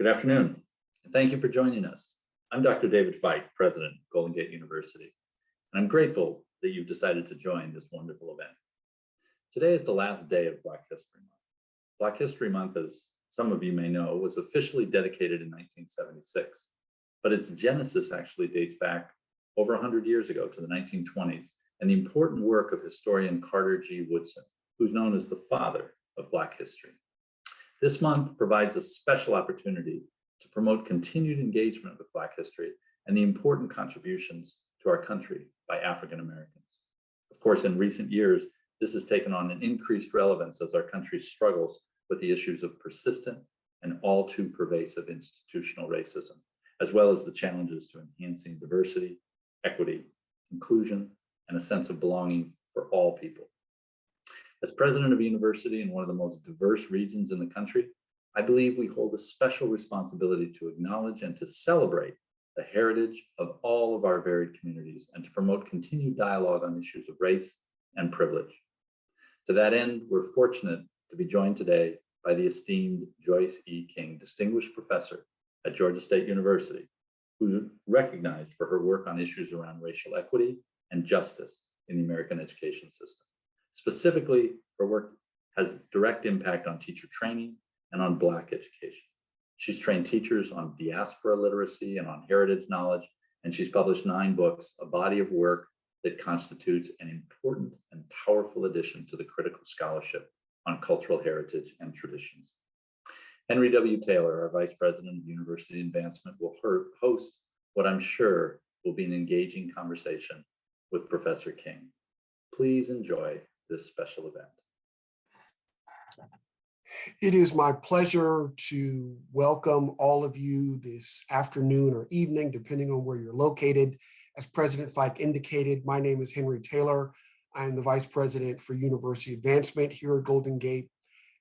Good afternoon. Thank you for joining us. I'm Dr. David Fike, President of Golden Gate University, and I'm grateful that you've decided to join this wonderful event. Today is the last day of Black History Month. Black History Month, as some of you may know, was officially dedicated in 1976, but its genesis actually dates back over 100 years ago to the 1920s and the important work of historian Carter G. Woodson, who's known as the father of Black history. This month provides a special opportunity to promote continued engagement with Black history and the important contributions to our country by African Americans. Of course, in recent years, this has taken on an increased relevance as our country struggles with the issues of persistent and all too pervasive institutional racism, as well as the challenges to enhancing diversity, equity, inclusion, and a sense of belonging for all people. As president of a university in one of the most diverse regions in the country, I believe we hold a special responsibility to acknowledge and to celebrate the heritage of all of our varied communities and to promote continued dialogue on issues of race and privilege. To that end, we're fortunate to be joined today by the esteemed Joyce E. King, Distinguished Professor at Georgia State University, who's recognized for her work on issues around racial equity and justice in the American education system. Specifically, her work has direct impact on teacher training and on Black education. She's trained teachers on diaspora literacy and on heritage knowledge, and she's published 9 books, a body of work that constitutes an important and powerful addition to the critical scholarship on cultural heritage and traditions. Henry W. Taylor, our Vice President of University Advancement, will host what I'm sure will be an engaging conversation with Professor King. Please enjoy this special event. It is my pleasure to welcome all of you this afternoon or evening, depending on where you're located. As President Fike indicated, my name is Henry Taylor. I'm the Vice President for University Advancement here at Golden Gate,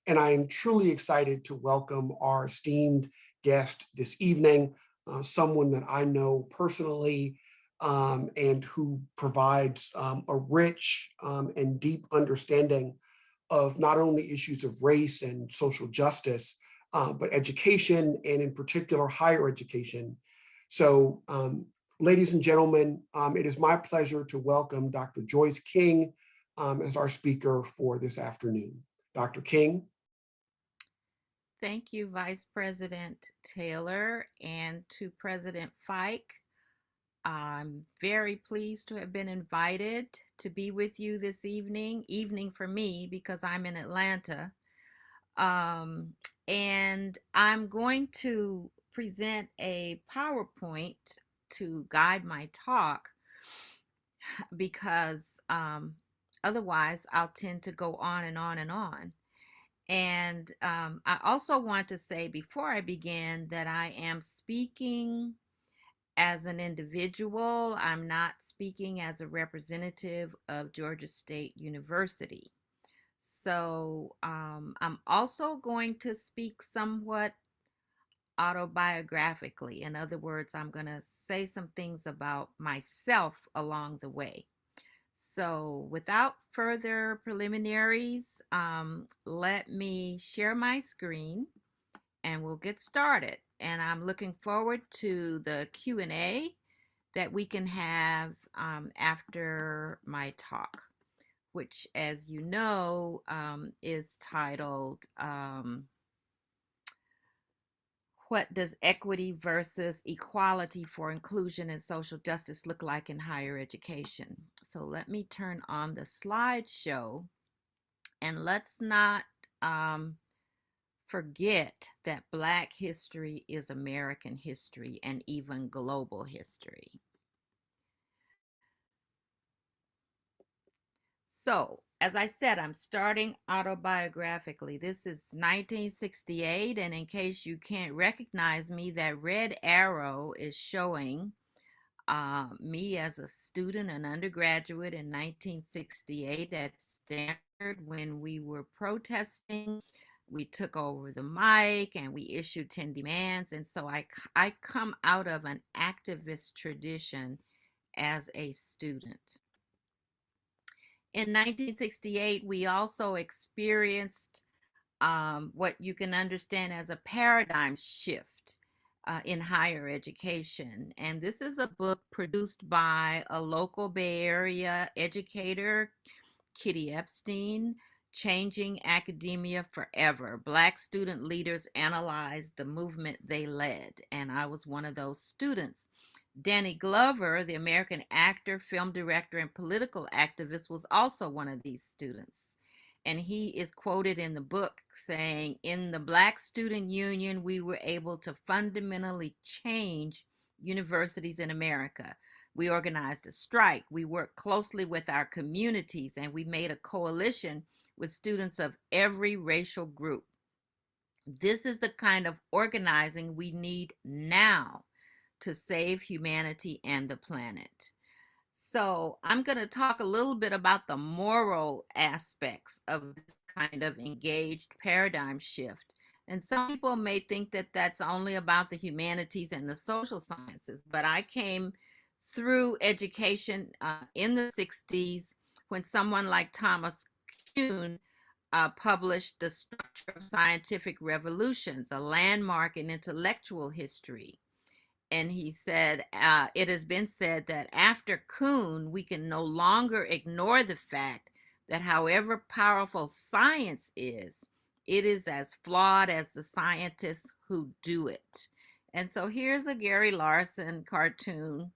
and I am truly excited to welcome our esteemed guest this evening, someone that I know personally and who provides a rich and deep understanding of not only issues of race and social justice, but education, and in particular, higher education. So, ladies and gentlemen, it is my pleasure to welcome Dr. Joyce King as our speaker for this afternoon. Dr. King. Thank you, Vice President Taylor, and to President Fike. I'm very pleased to have been invited to be with you this evening for me because I'm in Atlanta. And I'm going to present a PowerPoint to guide my talk because otherwise I'll tend to go on and on and on. And I also want to say before I begin that I am speaking as an individual. I'm not speaking as a representative of Georgia State University. So I'm also going to speak somewhat autobiographically. In other words, I'm going to say some things about myself along the way. So without further preliminaries, let me share my screen and we'll get started. And I'm looking forward to the Q&A that we can have after my talk, which, as you know, is titled, What Does Equity versus Equality for Inclusion and Social Justice Look Like in Higher Education? So let me turn on the slideshow, and let's not forget that Black history is American history and even global history. So, as I said, I'm starting autobiographically. This is 1968, and in case you can't recognize me, that red arrow is showing me as a student, an undergraduate in 1968 at Stanford when we were protesting. We took over the mic and we issued 10 demands. And so I come out of an activist tradition as a student. In 1968, we also experienced what you can understand as a paradigm shift in higher education. And this is a book produced by a local Bay Area educator, Kitty Epstein, Changing Academia Forever. Black student leaders analyzed the movement they led. And I was one of those students. Danny Glover, the American actor, film director, and political activist, was also one of these students. And he is quoted in the book saying, "In the Black Student Union, we were able to fundamentally change universities in America. We organized a strike. We worked closely with our communities, and we made a coalition with students of every racial group. This is the kind of organizing we need now to save humanity and the planet." So I'm going to talk a little bit about the moral aspects of this kind of engaged paradigm shift. And some people may think that that's only about the humanities and the social sciences, but I came through education in the 60s when someone like Thomas Kuhn published The Structure of Scientific Revolutions, a landmark in intellectual history. And he said, it has been said that after Kuhn, we can no longer ignore the fact that however powerful science is, it is as flawed as the scientists who do it. And so here's a Gary Larson cartoon.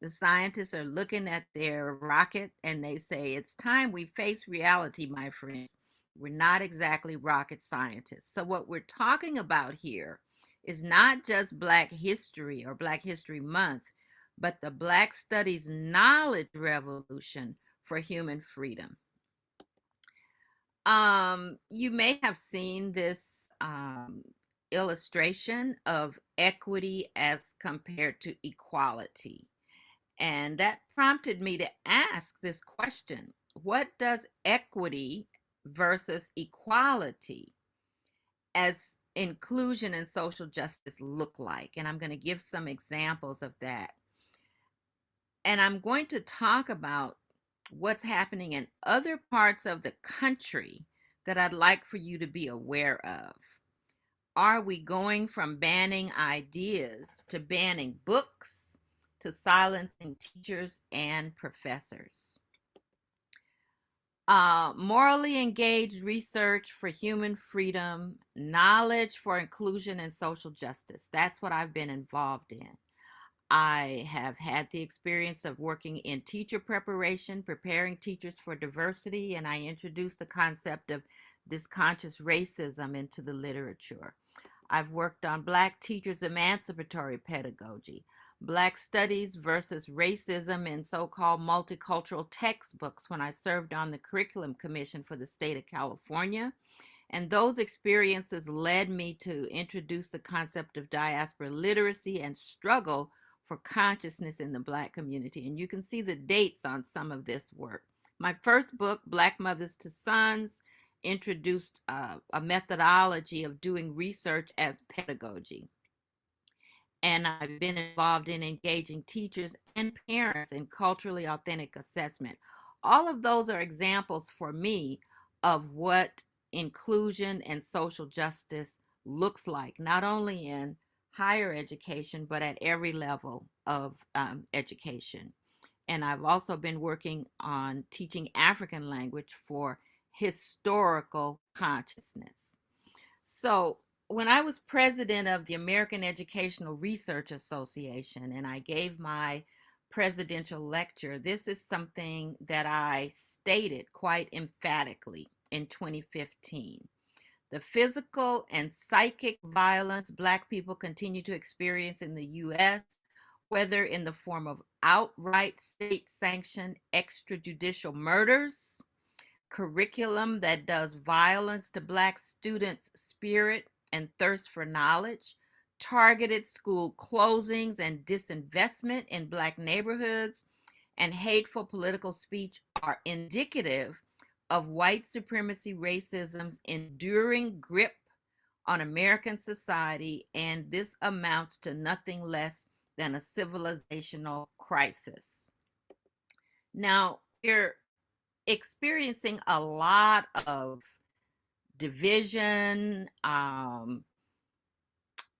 The scientists are looking at their rocket and they say, "It's time we face reality, my friends. We're not exactly rocket scientists." So what we're talking about here is not just Black History or Black History Month, but the Black Studies knowledge revolution for human freedom. You may have seen this illustration of equity as compared to equality. And that prompted me to ask this question: what does equity versus equality as inclusion and social justice look like? And I'm going to give some examples of that. And I'm going to talk about what's happening in other parts of the country that I'd like for you to be aware of. Are we going from banning ideas to banning books to silencing teachers and professors? Morally engaged research for human freedom, knowledge for inclusion and social justice. That's what I've been involved in. I have had the experience of working in teacher preparation, preparing teachers for diversity, and I introduced the concept of disconscious racism into the literature. I've worked on Black teachers' emancipatory pedagogy, Black studies versus racism in so-called multicultural textbooks when I served on the Curriculum Commission for the state of California. And those experiences led me to introduce the concept of diaspora literacy and struggle for consciousness in the Black community. And you can see the dates on some of this work. My first book, Black Mothers to Sons, introduced a methodology of doing research as pedagogy. And I've been involved in engaging teachers and parents in culturally authentic assessment. All of those are examples for me of what inclusion and social justice looks like, not only in higher education, but at every level of education. And I've also been working on teaching African language for historical consciousness. So when I was president of the American Educational Research Association and I gave my presidential lecture, this is something that I stated quite emphatically in 2015. The physical and psychic violence Black people continue to experience in the U.S., whether in the form of outright state-sanctioned extrajudicial murders, curriculum that does violence to Black students' spirit and thirst for knowledge, targeted school closings and disinvestment in Black neighborhoods, and hateful political speech are indicative of white supremacy racism's enduring grip on American society, and this amounts to nothing less than a civilizational crisis. Now, we're experiencing a lot of division,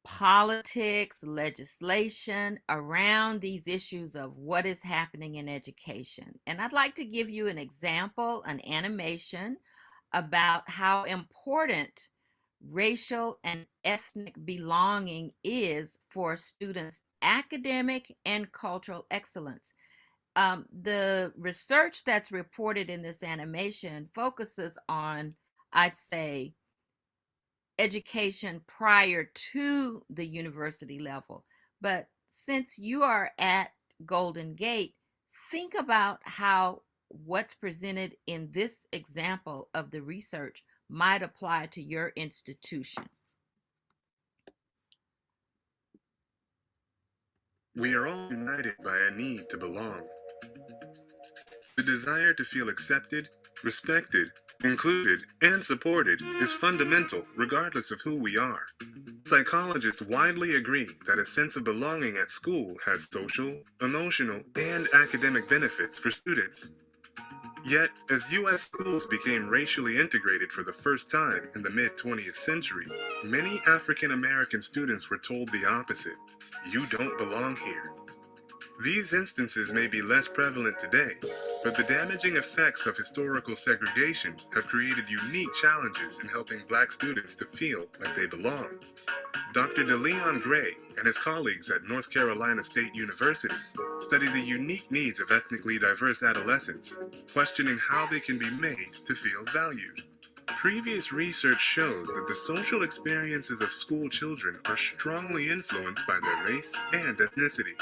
politics, legislation around these issues of what is happening in education. And I'd like to give you an example, an animation about how important racial and ethnic belonging is for students' academic and cultural excellence. The research that's reported in this animation focuses on, I'd say, education prior to the university level. But since you are at Golden Gate, think about how what's presented in this example of the research might apply to your institution. We are all united by a need to belong. The desire to feel accepted, respected, included, and supported is fundamental regardless of who we are. Psychologists widely agree that a sense of belonging at school has social, emotional, and academic benefits for students. Yet, as U.S. schools became racially integrated for the first time in the mid-20th century, many African American students were told the opposite: "You don't belong here." These instances may be less prevalent today, but the damaging effects of historical segregation have created unique challenges in helping Black students to feel like they belong. Dr. DeLeon Gray and his colleagues at North Carolina State University study the unique needs of ethnically diverse adolescents, questioning how they can be made to feel valued. Previous research shows that the social experiences of school children are strongly influenced by their race and ethnicity.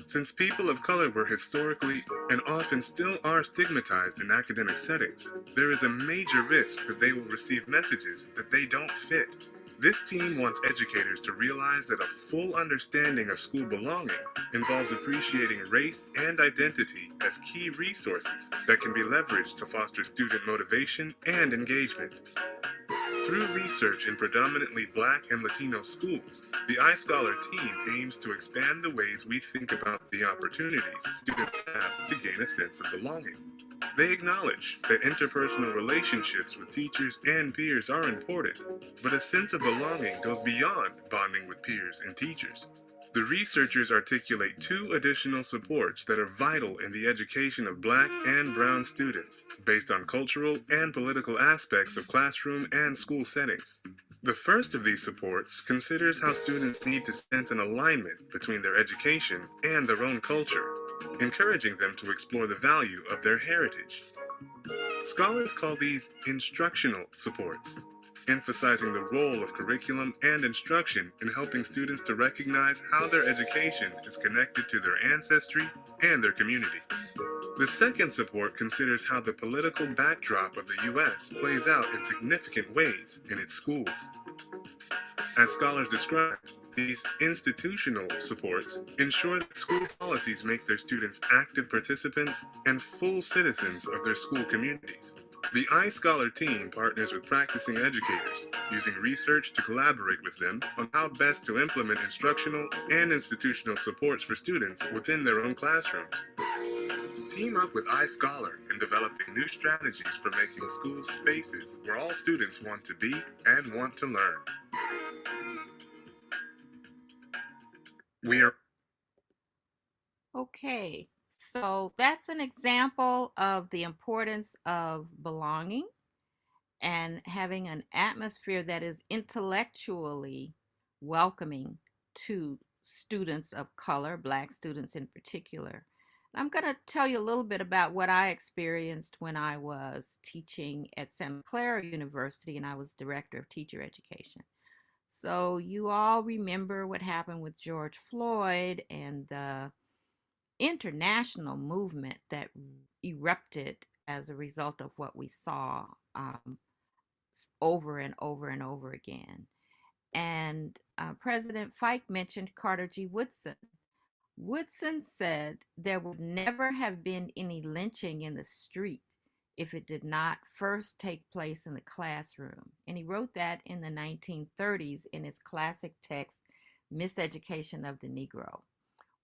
Since people of color were historically and often still are stigmatized in academic settings, there is a major risk that they will receive messages that they don't fit. This team wants educators to realize that a full understanding of school belonging involves appreciating race and identity as key resources that can be leveraged to foster student motivation and engagement. Through research in predominantly Black and Latino schools, the iScholar team aims to expand the ways we think about the opportunities students have to gain a sense of belonging. They acknowledge that interpersonal relationships with teachers and peers are important, but a sense of belonging goes beyond bonding with peers and teachers. The researchers articulate two additional supports that are vital in the education of Black and Brown students, based on cultural and political aspects of classroom and school settings. The first of these supports considers how students need to sense an alignment between their education and their own culture, encouraging them to explore the value of their heritage. Scholars call these instructional supports, emphasizing the role of curriculum and instruction in helping students to recognize how their education is connected to their ancestry and their community. The second support considers how the political backdrop of the U.S. plays out in significant ways in its schools. As scholars describe, these institutional supports ensure that school policies make their students active participants and full citizens of their school communities. The iScholar team partners with practicing educators, using research to collaborate with them on how best to implement instructional and institutional supports for students within their own classrooms. Team up with iScholar in developing new strategies for making schools spaces where all students want to be and want to learn. We are Okay, so that's an example of the importance of belonging and having an atmosphere that is intellectually welcoming to students of color, Black students in particular. I'm going to tell you a little bit about what I experienced when I was teaching at Santa Clara University and I was director of teacher education. So, you all remember what happened with George Floyd and the international movement that erupted as a result of what we saw over and over and over again. And President Fike mentioned Carter G. Woodson. Woodson said there would never have been any lynching in the street if it did not first take place in the classroom. And he wrote that in the 1930s in his classic text, Miseducation of the Negro.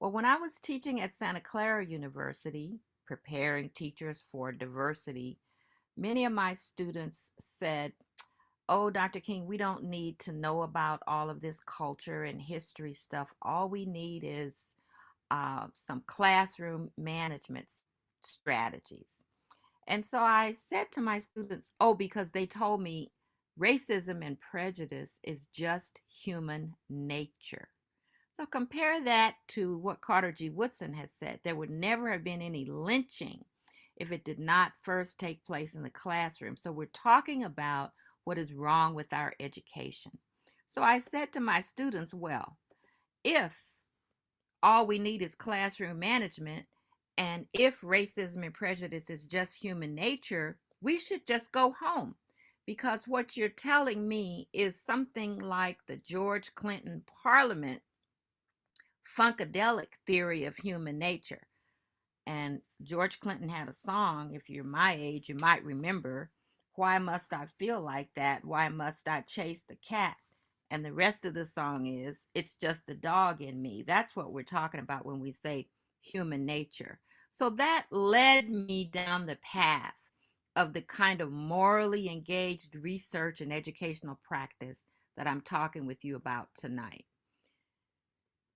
Well, when I was teaching at Santa Clara University, preparing teachers for diversity, many of my students said, Oh, Dr. King, we don't need to know about all of this culture and history stuff. All we need is some classroom management strategies. And so I said to my students, oh, because they told me racism and prejudice is just human nature. So compare that to what Carter G. Woodson had said. There would never have been any lynching if it did not first take place in the classroom. So we're talking about what is wrong with our education. So I said to my students, well, if all we need is classroom management, and if racism and prejudice is just human nature, we should just go home. Because what you're telling me is something like the George Clinton Parliament funkadelic theory of human nature. And George Clinton had a song, if you're my age, you might remember, Why Must I Feel Like That? Why Must I Chase the Cat? And the rest of the song is, It's Just a Dog in Me. That's what we're talking about when we say human nature. So that led me down the path of the kind of morally engaged research and educational practice that I'm talking with you about tonight.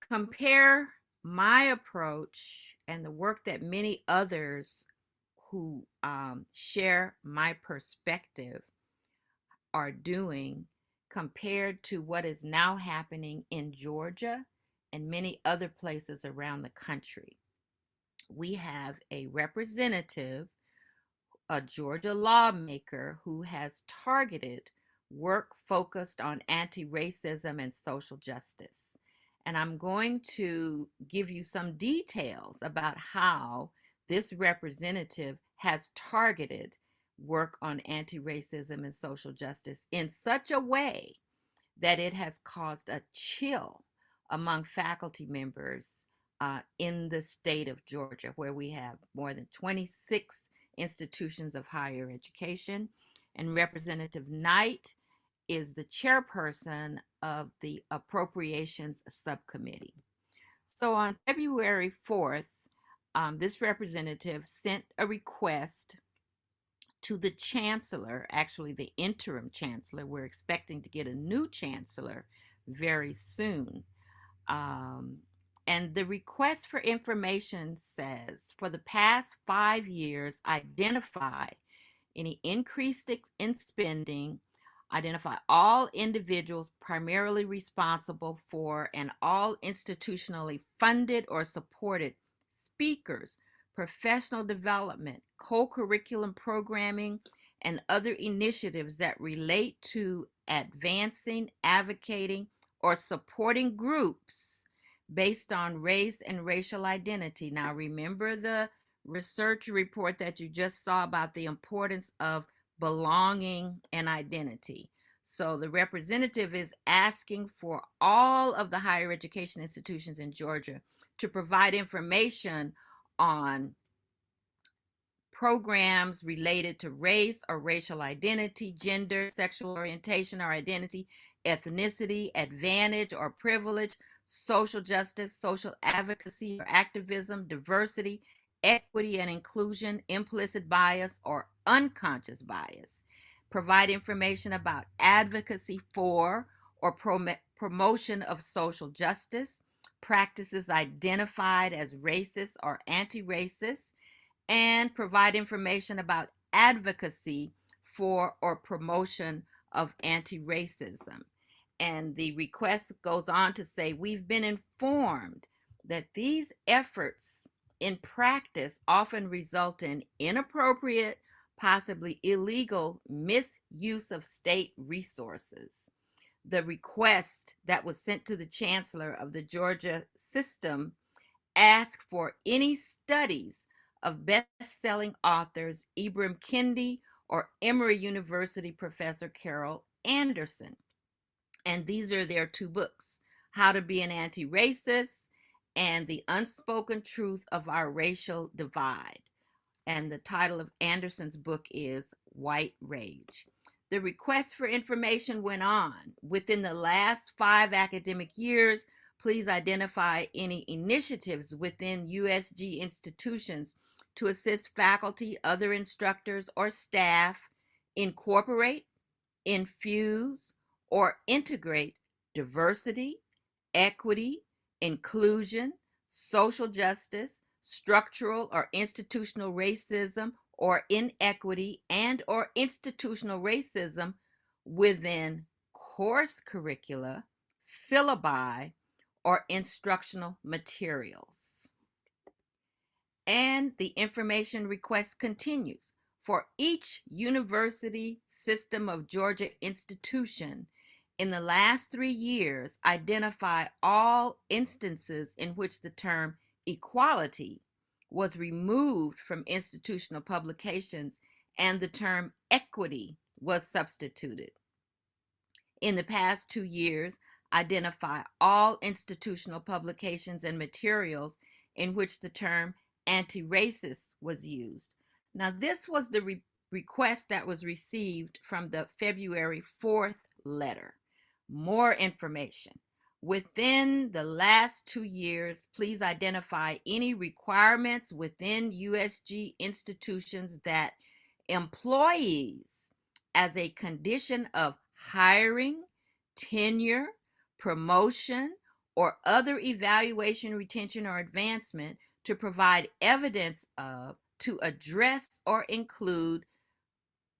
Compare my approach and the work that many others who share my perspective are doing compared to what is now happening in Georgia and many other places around the country. We have a representative, a Georgia lawmaker, who has targeted work focused on anti-racism and social justice. And I'm going to give you some details about how this representative has targeted work on anti-racism and social justice in such a way that it has caused a chill among faculty members in the state of Georgia, where we have more than 26 institutions of higher education. And Representative Knight is the chairperson of the Appropriations Subcommittee. So on February 4th, this representative sent a request to the chancellor, actually the interim chancellor. We're expecting to get a new chancellor very soon. And the request for information says, for the past 5 years, identify any increase in spending, identify all individuals primarily responsible for and all institutionally funded or supported speakers, professional development, co-curriculum programming, and other initiatives that relate to advancing, advocating, or supporting groups based on race and racial identity. Now, remember the research report that you just saw about the importance of belonging and identity. So the representative is asking for all of the higher education institutions in Georgia to provide information on programs related to race or racial identity, gender, sexual orientation or identity, ethnicity, advantage or privilege, social justice, social advocacy or activism, diversity, equity and inclusion, implicit bias or unconscious bias. Provide information about advocacy for or promotion of social justice, practices identified as racist or anti-racist, and provide information about advocacy for or promotion of anti-racism. And the request goes on to say, we've been informed that these efforts in practice often result in inappropriate, possibly illegal misuse of state resources. The request that was sent to the chancellor of the Georgia system asked for any studies of best-selling authors Ibram Kendi or Emory University professor Carol Anderson. And these are their two books, How to Be an Anti-Racist and The Unspoken Truth of Our Racial Divide. And the title of Anderson's book is White Rage. The request for information went on. Within the last 5 academic years, please identify any initiatives within USG institutions to assist faculty, other instructors, or staff incorporate, infuse, or integrate diversity, equity, inclusion, social justice, structural or institutional racism or inequity and or institutional racism within course curricula, syllabi, or instructional materials. And the information request continues. For each University System of Georgia institution, in the last 3 years, identify all instances in which the term equality was removed from institutional publications and the term equity was substituted. In the past 2 years, identify all institutional publications and materials in which the term anti-racist was used. Now, this was the request that was received from the February 4th letter. More information. Within the last 2 years, please identify any requirements within USG institutions that employees, as a condition of hiring, tenure, promotion, or other evaluation, retention, or advancement, to provide evidence of, to address or include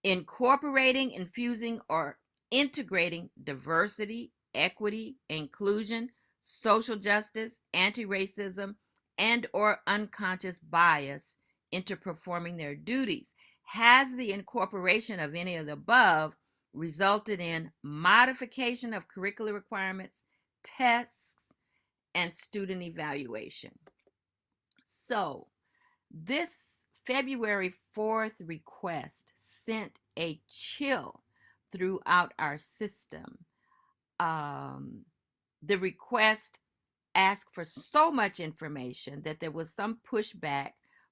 incorporating, infusing, or integrating diversity, equity, inclusion, social justice, anti-racism, and or unconscious bias into performing their duties. Has the incorporation of any of the above resulted in modification of curricular requirements, tests, and student evaluation? So this February 4th request sent a chill throughout our system. The request asked for so much information that there was some pushback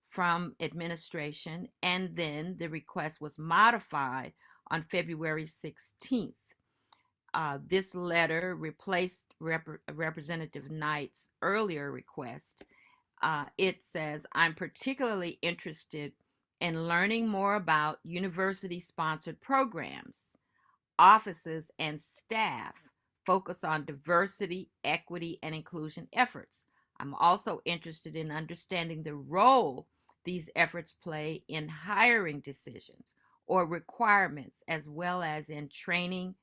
from administration, and then the request was modified on February 16th. This letter replaced Representative Knight's earlier request. It says, I'm particularly interested in learning more about university-sponsored programs, offices, and staff focus on diversity, equity, and inclusion efforts. I'm also interested in understanding the role these efforts play in hiring decisions or requirements, as well as in training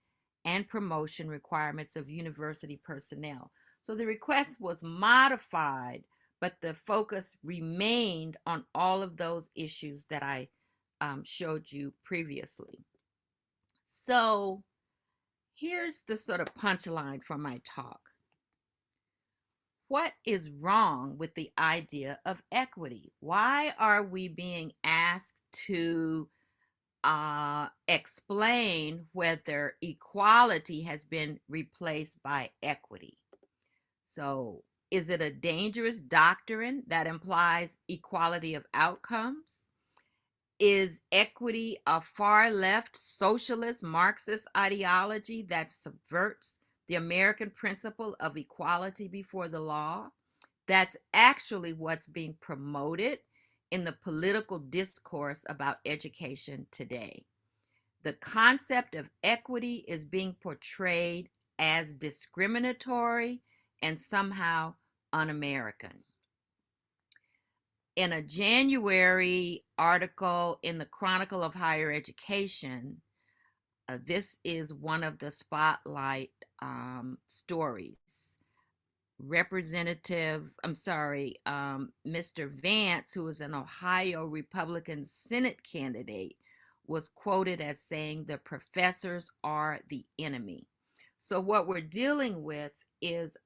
and promotion requirements of university personnel. So the request was modified, but the focus remained on all of those issues that I showed you previously. So here's the sort of punchline for my talk. What is wrong with the idea of equity? Why are we being asked to explain whether equality has been replaced by equity? So, is it a dangerous doctrine that implies equality of outcomes? Is equity a far left socialist Marxist ideology that subverts the American principle of equality before the law? That's actually what's being promoted in the political discourse about education today. The concept of equity is being portrayed as discriminatory and somehow un-American. In a January article in the Chronicle of Higher Education, this is one of the spotlight stories. Mr. Vance, who is an Ohio Republican Senate candidate, was quoted as saying the professors are the enemy. So what we're dealing with is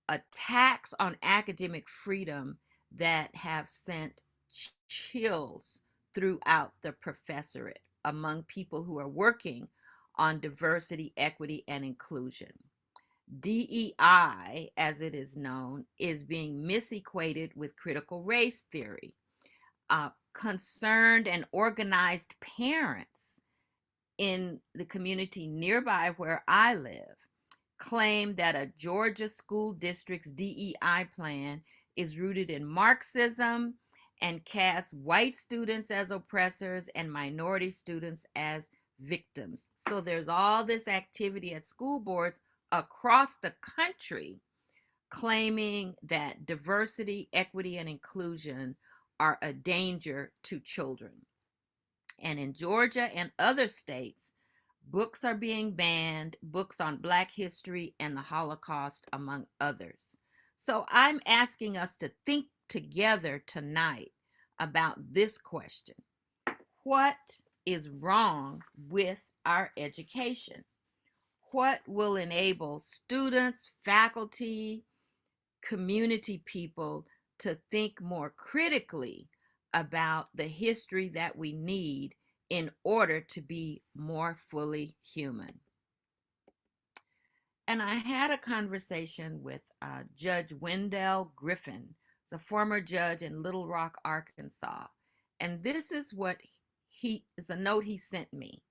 attacks on academic freedom that have sent chills throughout the professorate among people who are working on diversity, equity, and inclusion. DEI, as it is known, is being misequated with critical race theory. Concerned and organized parents in the community nearby where I live claim that a Georgia school district's DEI plan is rooted in Marxism and casts white students as oppressors and minority students as victims. So there's all this activity at school boards across the country claiming that diversity, equity, and inclusion are a danger to children. And in Georgia and other states, books are being banned, books on Black history and the Holocaust, among others. So I'm asking us to think together tonight about this question. What is wrong with our education? What will enable students, faculty, community people to think more critically about the history that we need in order to be more fully human? And I had a conversation with Judge Wendell Griffen. He's a former judge in Little Rock, Arkansas. And this is what is a note he sent me.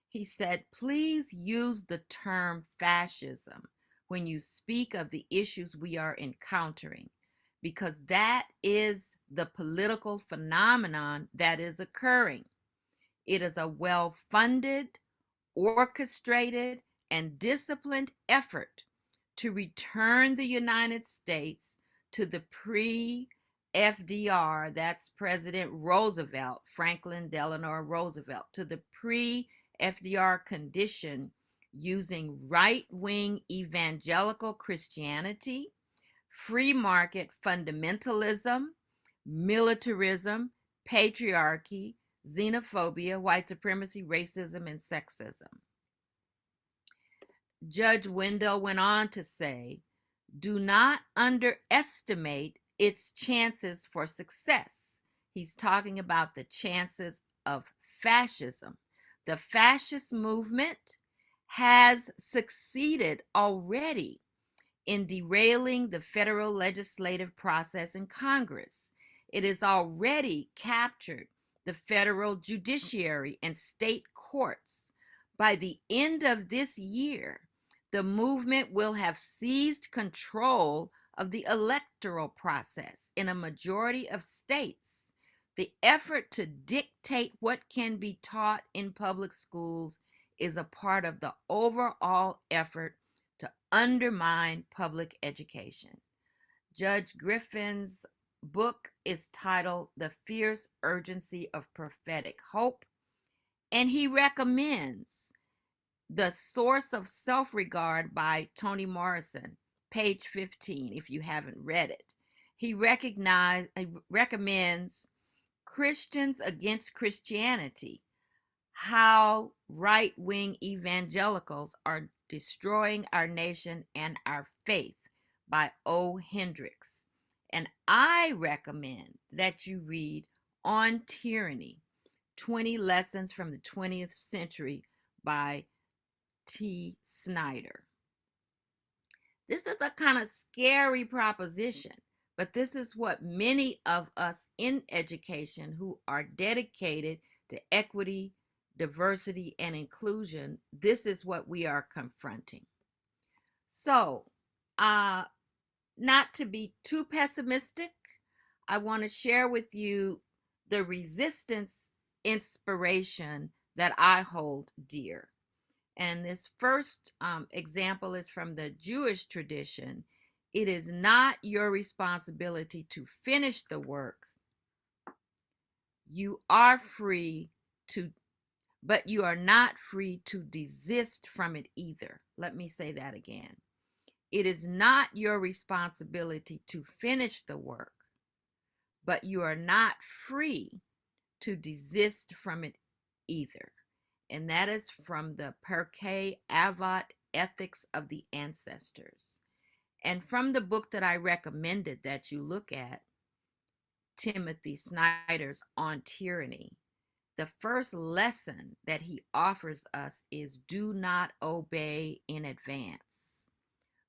He said, please use the term fascism when you speak of the issues we are encountering, because that is the political phenomenon that is occurring. It is a well-funded, orchestrated, and disciplined effort to return the United States to the pre-FDR, that's President Roosevelt, Franklin Delano Roosevelt, to the pre-FDR condition using right-wing evangelical Christianity, free market fundamentalism, militarism, patriarchy, xenophobia, white supremacy, racism, and sexism. Judge Wendell went on to say, do not underestimate its chances for success. He's talking about the chances of fascism. The fascist movement has succeeded already in derailing the federal legislative process in Congress. It has already captured the federal judiciary and state courts. By the end of this year, the movement will have seized control of the electoral process in a majority of states. The effort to dictate what can be taught in public schools is a part of the overall effort to undermine public education. Judge Griffen's book is titled The Fierce Urgency of Prophetic Hope, and he recommends The Source of Self-Regard by Toni Morrison, page 15, if you haven't read it. He recommends Christians Against Christianity, How Right-Wing Evangelicals Are Destroying Our Nation and Our Faith by O. Hendricks. And I recommend that you read On Tyranny, 20 Lessons from the 20th Century by T. Snyder. This is a kind of scary proposition, but this is what many of us in education who are dedicated to equity, diversity, and inclusion, this is what we are confronting. So, not to be too pessimistic, I want to share with you the resistance inspiration that I hold dear. And this first example is from the Jewish tradition. It is not your responsibility to finish the work. You are free to, but you are not free to desist from it either. Let me say that again. It is not your responsibility to finish the work, but you are not free to desist from it either. And that is from the Pirkei Avot Ethics of the Ancestors. And from the book that I recommended that you look at, Timothy Snyder's On Tyranny, the first lesson that he offers us is do not obey in advance.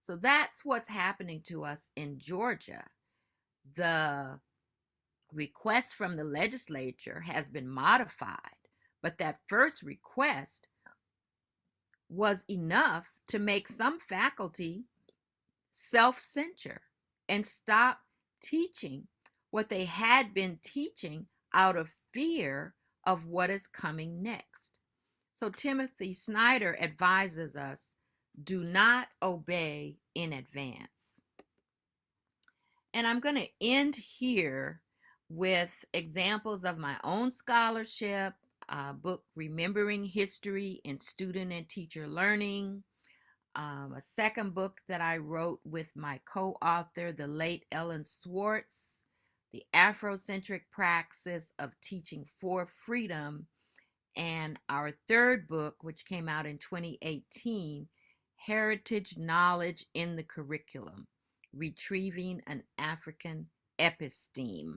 So that's what's happening to us in Georgia. The request from the legislature has been modified, but that first request was enough to make some faculty self-censor and stop teaching what they had been teaching out of fear of what is coming next. So Timothy Snyder advises us, do not obey in advance. And I'm going to end here with examples of my own scholarship, book Remembering History in Student and Teacher Learning, a second book that I wrote with my co-author, the late Ellen Swartz, The Afrocentric Praxis of Teaching for Freedom, and our third book, which came out in 2018, Heritage Knowledge in the Curriculum, Retrieving an African Episteme.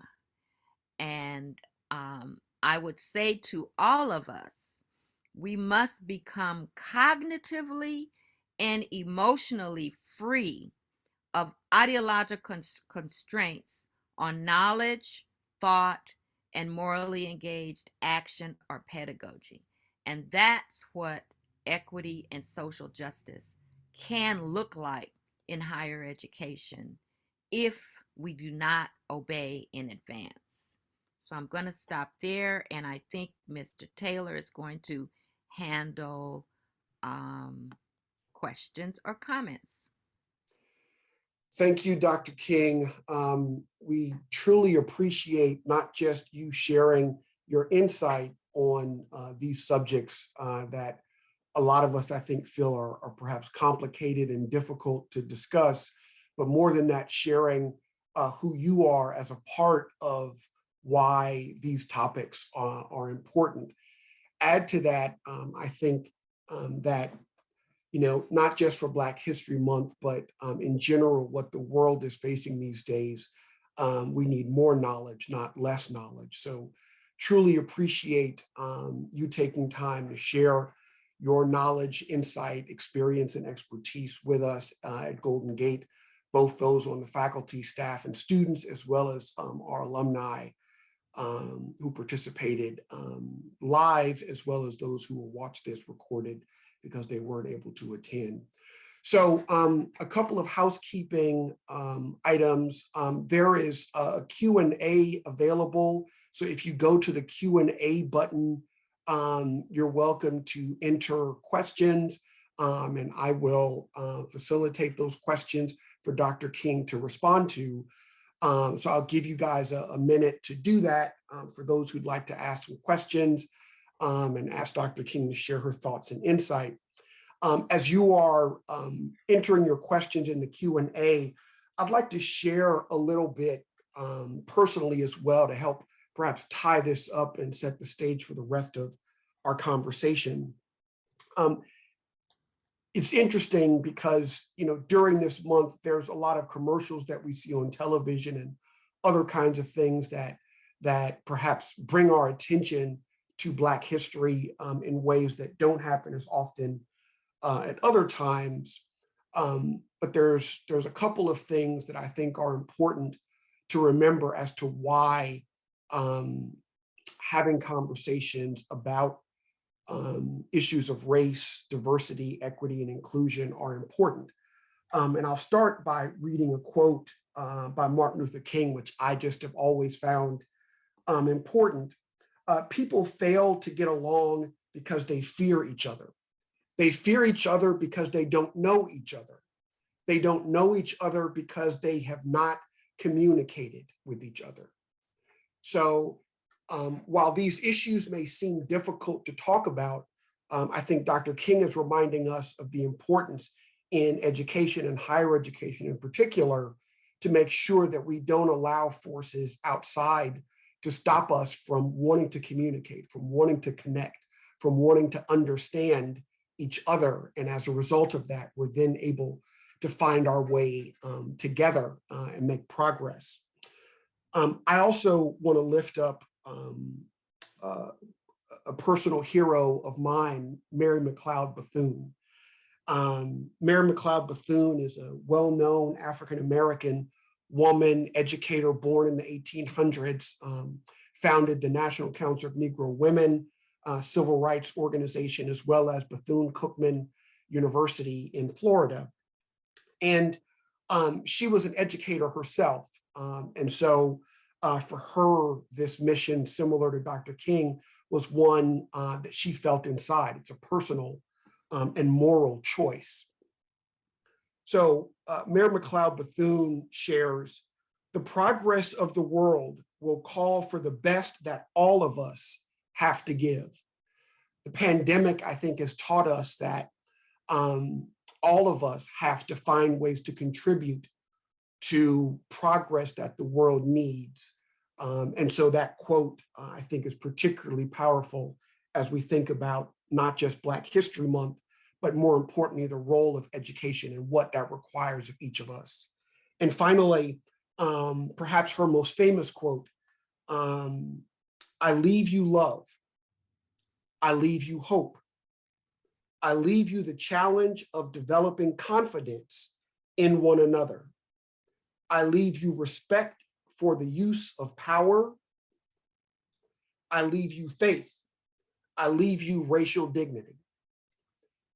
And I would say to all of us, we must become cognitively and emotionally free of ideological constraints on knowledge, thought, and morally engaged action or pedagogy. And that's what equity and social justice can look like in higher education if we do not obey in advance. So I'm going to stop there, and I think Mr. Taylor is going to handle questions or comments. Thank you, Dr. King. We truly appreciate not just you sharing your insight on these subjects that a lot of us, I think, feel are perhaps complicated and difficult to discuss, but more than that, sharing who you are as a part of why these topics are important. Add to that, I think that not just for Black History Month, but in general, what the world is facing these days, we need more knowledge, not less knowledge. So truly appreciate you taking time to share your knowledge, insight, experience, and expertise with us at Golden Gate, both those on the faculty, staff, and students, as well as our alumni who participated live, as well as those who will watch this recorded because they weren't able to attend. So a couple of housekeeping items. There is a Q&A available. So if you go to the Q&A button, you're welcome to enter questions, and I will facilitate those questions for Dr. King to respond to. So I'll give you guys a minute to do that for those who'd like to ask some questions and ask Dr. King to share her thoughts and insight. As you are entering your questions in the Q&A, I'd like to share a little bit personally as well to help perhaps tie this up and set the stage for the rest of our conversation. It's interesting because, during this month, there's a lot of commercials that we see on television and other kinds of things that perhaps bring our attention to Black history in ways that don't happen as often at other times. But there's a couple of things that I think are important to remember as to why having conversations about issues of race, diversity, equity, and inclusion are important. And I'll start by reading a quote by Martin Luther King, which I just have always found important. People fail to get along because they fear each other. They fear each other because they don't know each other. They don't know each other because they have not communicated with each other. So while these issues may seem difficult to talk about, I think Dr. King is reminding us of the importance in education and higher education in particular to make sure that we don't allow forces outside to stop us from wanting to communicate, from wanting to connect, from wanting to understand each other. And as a result of that, we're then able to find our way together and make progress. I also want to lift up a personal hero of mine, Mary McLeod Bethune. Mary McLeod Bethune is a well-known African-American woman, educator born in the 1800s, founded the National Council of Negro Women, civil rights organization, as well as Bethune-Cookman University in Florida. And she was an educator herself. And so for her, this mission, similar to Dr. King, was one that she felt inside. It's a personal and moral choice. So Mayor McLeod Bethune shares, the progress of the world will call for the best that all of us have to give. The pandemic, I think, has taught us that all of us have to find ways to contribute to progress that the world needs. And so that quote, I think, is particularly powerful as we think about not just Black History Month, but more importantly, the role of education and what that requires of each of us. And finally, perhaps her most famous quote, I leave you love. I leave you hope. I leave you the challenge of developing confidence in one another. I leave you respect for the use of power. I leave you faith. I leave you racial dignity.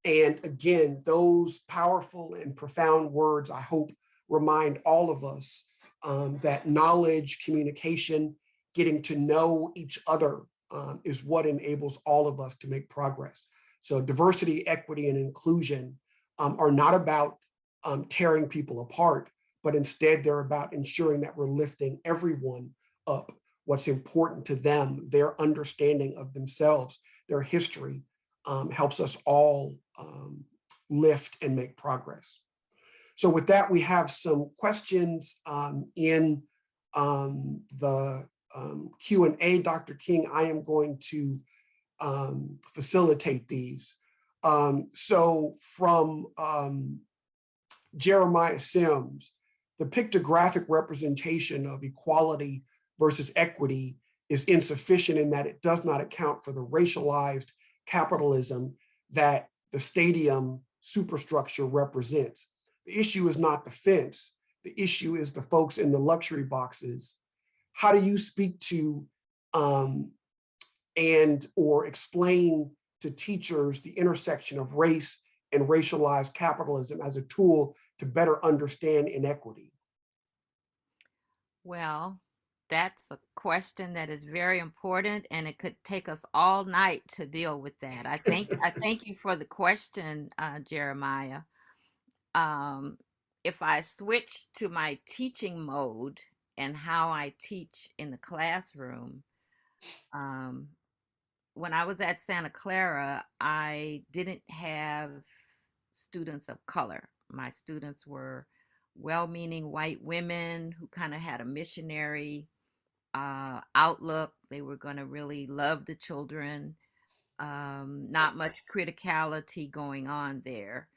And again, those powerful and profound words, I hope, remind all of us that knowledge, communication, getting to know each other is what enables all of us to make progress. So diversity, equity, and inclusion are not about tearing people apart, but instead they're about ensuring that we're lifting everyone up, what's important to them, their understanding of themselves, their history, helps us all lift and make progress. So with that, we have some questions in the Q&A. Dr. King, I am going to facilitate these. So from Jeremiah Sims, the pictographic representation of equality versus equity is insufficient in that it does not account for the racialized capitalism that the stadium superstructure represents. The issue is not the fence. The issue is the folks in the luxury boxes. How do you speak to and or explain to teachers the intersection of race and racialized capitalism as a tool to better understand inequity? Well, that's a question that is very important, and it could take us all night to deal with that. I thank you for the question, Jeremiah. Um, if I switch to my teaching mode and how I teach in the classroom, um, when I was at Santa Clara, I didn't have students of color. My students were well-meaning white women who kind of had a missionary outlook. They were going to really love the children. Not much criticality going on there.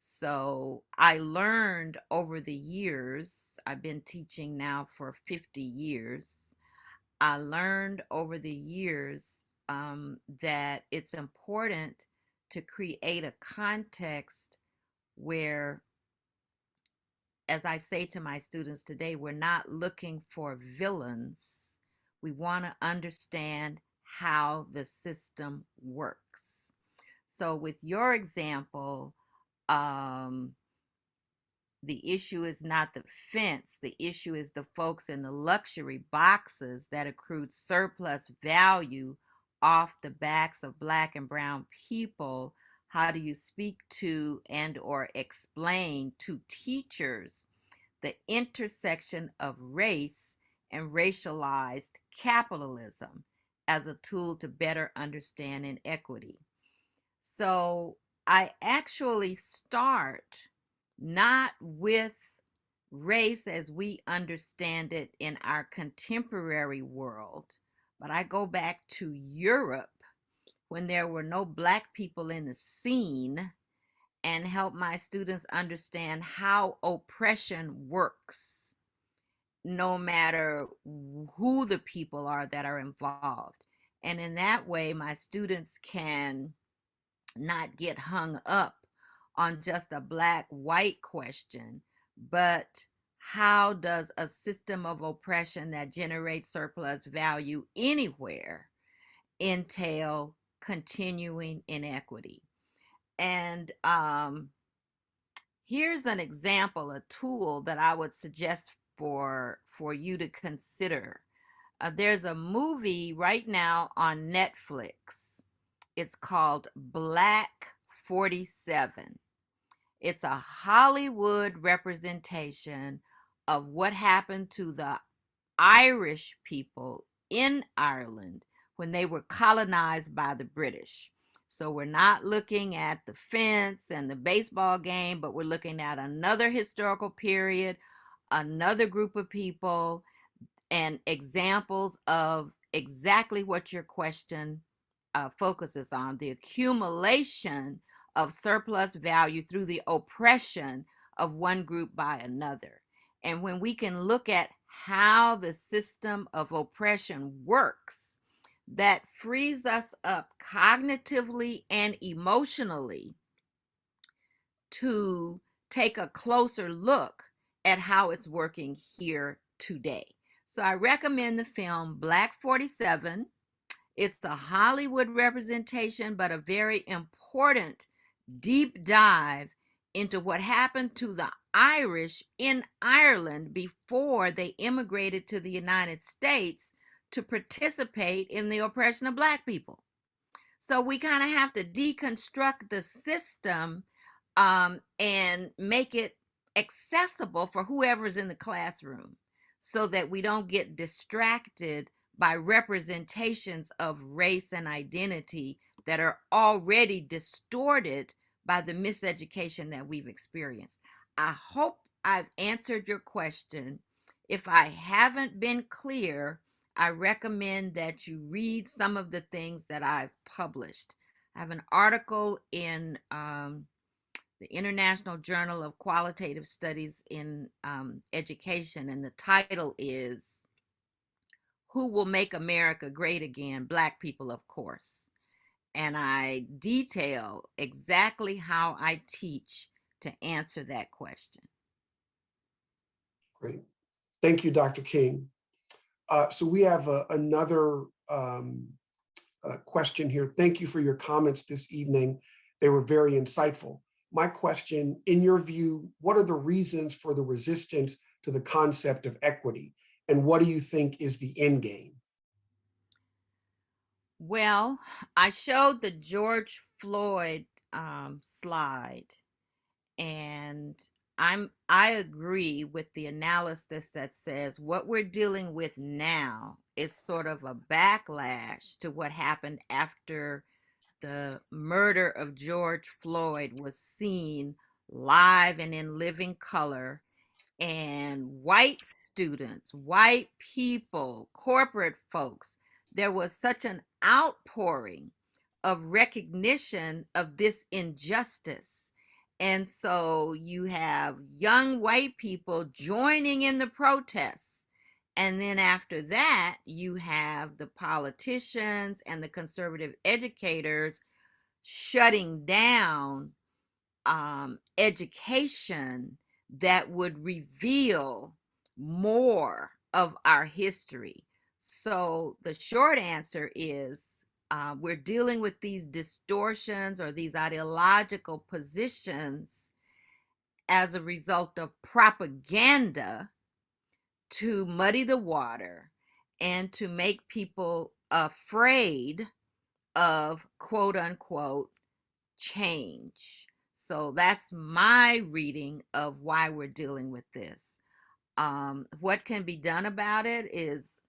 So I learned over the years, I've been teaching now for 50 years. I learned over the years that it's important to create a context where, as I say to my students today, we're not looking for villains. We want to understand how the system works. So, with your example, um, the issue is not the fence. The issue is the folks in the luxury boxes that accrued surplus value off the backs of Black and brown people. How do you speak to and or explain to teachers the intersection of race and racialized capitalism as a tool to better understand inequity? So I actually start not with race as we understand it in our contemporary world, but I go back to Europe when there were no Black people in the scene and help my students understand how oppression works, no matter who the people are that are involved. And in that way, my students can not get hung up on just a black white question, but how does a system of oppression that generates surplus value anywhere entail continuing inequity? And here's an example, a tool that I would suggest for you to consider. There's a movie right now on Netflix. It's called Black 47. It's a Hollywood representation of what happened to the Irish people in Ireland when they were colonized by the British. So we're not looking at the fence and the baseball game, but we're looking at another historical period, another group of people, and examples of exactly what your question focuses on, the accumulation of surplus value through the oppression of one group by another. And when we can look at how the system of oppression works, that frees us up cognitively and emotionally to take a closer look at how it's working here today. So I recommend the film Black 47. It's a Hollywood representation, but a very important deep dive into what happened to the Irish in Ireland before they immigrated to the United States to participate in the oppression of Black people. So we kind of have to deconstruct the system and make it accessible for whoever's in the classroom so that we don't get distracted by representations of race and identity that are already distorted by the miseducation that we've experienced. I hope I've answered your question. If I haven't been clear, I recommend that you read some of the things that I've published. I have an article in the International Journal of Qualitative Studies in Education, and the title is Who Will Make America Great Again? Black People, of course. And I detail exactly how I teach to answer that question. Great. Thank you, Dr. King. So we have another question here. Thank you for your comments this evening. They were very insightful. My question, in your view, what are the reasons for the resistance to the concept of equity? And what do you think is the end game? Well, I showed the George Floyd slide, and I agree with the analysis that says what we're dealing with now is sort of a backlash to what happened after the murder of George Floyd was seen live and in living color, and white students, white people, corporate folks, there was such an outpouring of recognition of this injustice. And so you have young white people joining in the protests. And then after that, you have the politicians and the conservative educators shutting down education that would reveal more of our history. So the short answer is we're dealing with these distortions or these ideological positions as a result of propaganda to muddy the water and to make people afraid of quote unquote change. So that's my reading of why we're dealing with this. What can be done about it is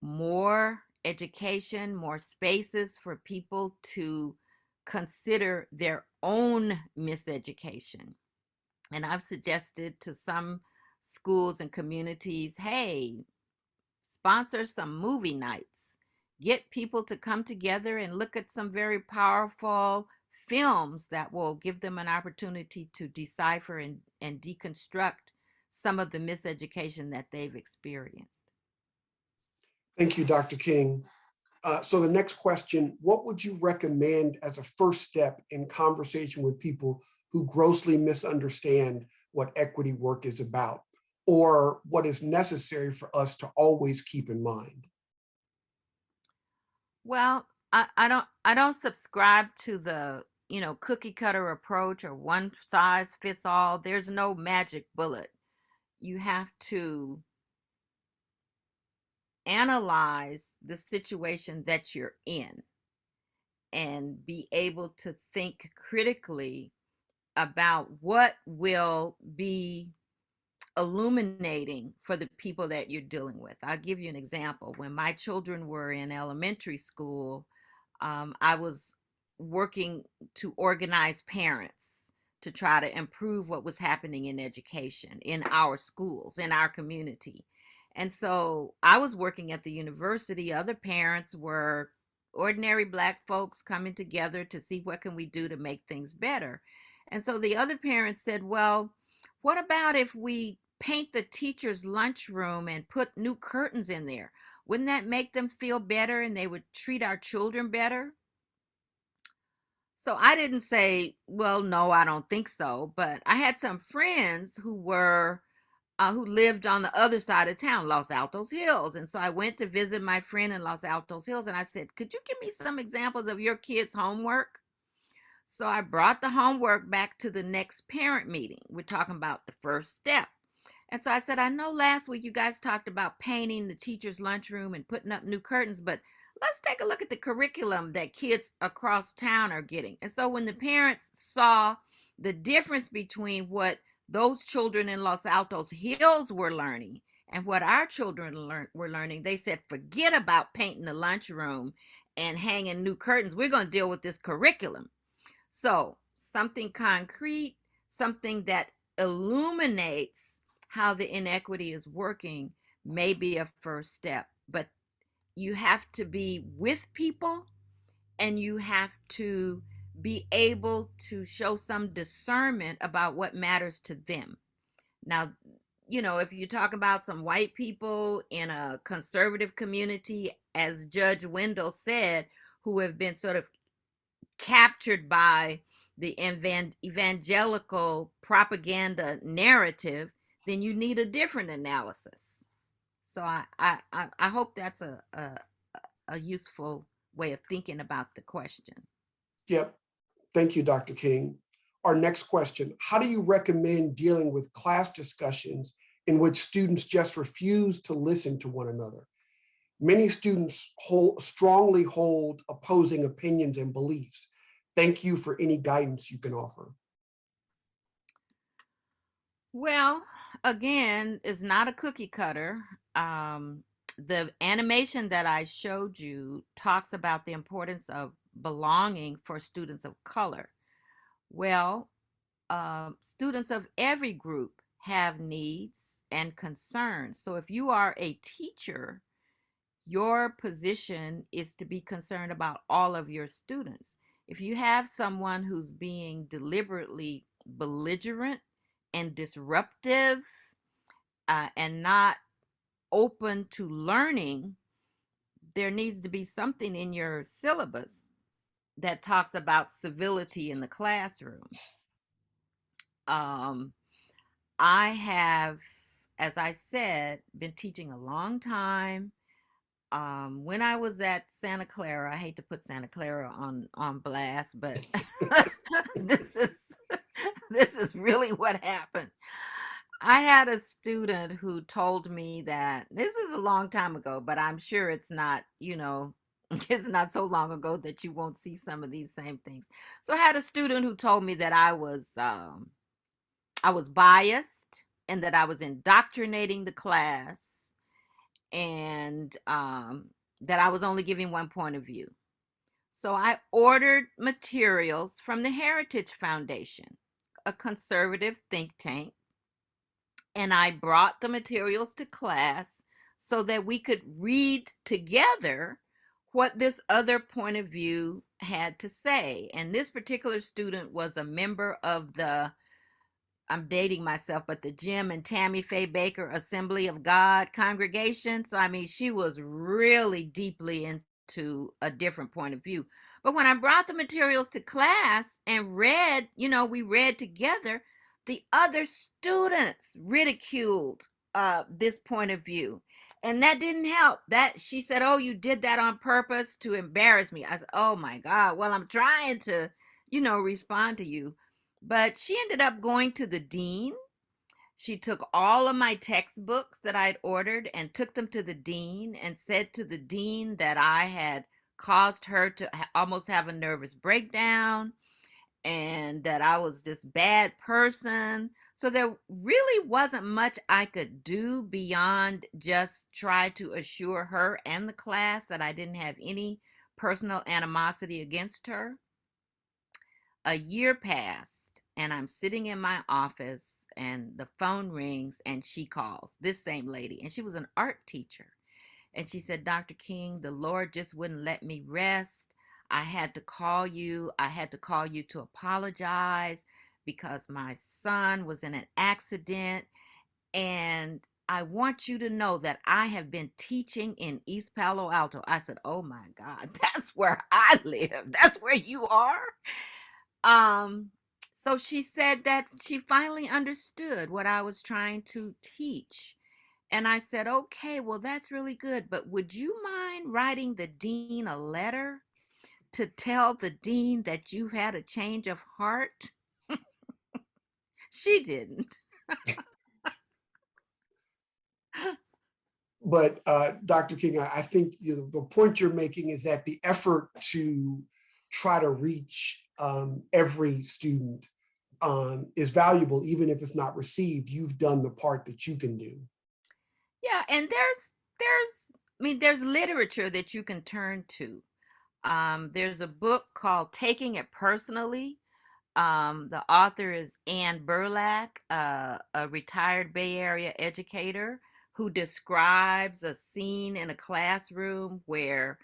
more education, more spaces for people to consider their own miseducation. And I've suggested to some schools and communities, hey, sponsor some movie nights. Get people to come together and look at some very powerful films that will give them an opportunity to decipher and deconstruct some of the miseducation that they've experienced. Thank you, Dr. King. So the next question, what would you recommend as a first step in conversation with people who grossly misunderstand what equity work is about, or what is necessary for us to always keep in mind? Well, I don't subscribe to the cookie cutter approach or one size fits all. There's no magic bullet. You have to analyze the situation that you're in and be able to think critically about what will be illuminating for the people that you're dealing with. I'll give you an example. When my children were in elementary school, I was working to organize parents to try to improve what was happening in education in our schools, in our community. And so I was working at the university. Other parents were ordinary Black folks coming together to see what can we do to make things better. And so the other parents said, well, what about if we paint the teacher's lunchroom and put new curtains in there? Wouldn't that make them feel better and they would treat our children better? So I didn't say, well, no, I don't think so. But I had some friends who lived on the other side of town, Los Altos Hills. And so I went to visit my friend in Los Altos Hills and I said, could you give me some examples of your kids' homework? So I brought the homework back to the next parent meeting. We're talking about the first step. And so I said, I know last week you guys talked about painting the teacher's lunchroom and putting up new curtains, but let's take a look at the curriculum that kids across town are getting. And so when the parents saw the difference between what those children in Los Altos Hills were learning and what our children were learning, they said, forget about painting the lunchroom and hanging new curtains. We're going to deal with this curriculum. So something concrete, something that illuminates how the inequity is working may be a first step, but you have to be with people and you have to be able to show some discernment about what matters to them. Now, if you talk about some white people in a conservative community, as Judge Wendell said, who have been sort of captured by the evangelical propaganda narrative, then you need a different analysis. So I hope that's a useful way of thinking about the question. Yep. Thank you, Dr. King. Our next question, how do you recommend dealing with class discussions in which students just refuse to listen to one another? Many students strongly hold opposing opinions and beliefs. Thank you for any guidance you can offer. Well, again, it's not a cookie cutter. The animation that I showed you talks about the importance of belonging for students of color. Well, students of every group have needs and concerns. So if you are a teacher, your position is to be concerned about all of your students. If you have someone who's being deliberately belligerent and disruptive and not open to learning, there needs to be something in your syllabus that talks about civility in the classroom. I have, as I said, been teaching a long time. When I was at Santa Clara, I hate to put Santa Clara on blast, but this is really what happened. I had a student who told me that this is a long time ago, but I'm sure it's not, it's not so long ago that you won't see some of these same things. So I had a student who told me that I was biased and that I was indoctrinating the class and that I was only giving one point of view. So I ordered materials from the Heritage Foundation, a conservative think tank, and I brought the materials to class so that we could read together what this other point of view had to say. And this particular student was a member of I'm dating myself, but the Jim and Tammy Faye Baker Assembly of God congregation. So, she was really deeply into a different point of view. But when I brought the materials to class and read, we read together, the other students ridiculed this point of view. And that didn't help. She said, oh, you did that on purpose to embarrass me. I said, oh my God, well, I'm trying to, respond to you. But she ended up going to the dean She took all of my textbooks that I'd ordered and took them to the dean and said to the dean that I had caused her to almost have a nervous breakdown and that I was this bad person. So there really wasn't much I could do beyond just try to assure her and the class that I didn't have any personal animosity against her. A year passed, and I'm sitting in my office, and the phone rings, and she calls, this same lady, and she was an art teacher. And she said, Dr. King, the Lord just wouldn't let me rest. I had to call you. I had to call you to apologize because my son was in an accident. And I want you to know that I have been teaching in East Palo Alto. I said, oh my God, that's where I live. That's where you are. So she said that she finally understood what I was trying to teach. And I said, okay, well, that's really good. But would you mind writing the dean a letter to tell the dean that you've had a change of heart? She didn't. But Dr. King, I think the point you're making is that the effort to try to reach every student is valuable, even if it's not received. You've done the part that you can do. Yeah, and there's literature that you can turn to. There's a book called Taking It Personally. The author is Ann Burlack, a retired Bay Area educator who describes a scene in a classroom where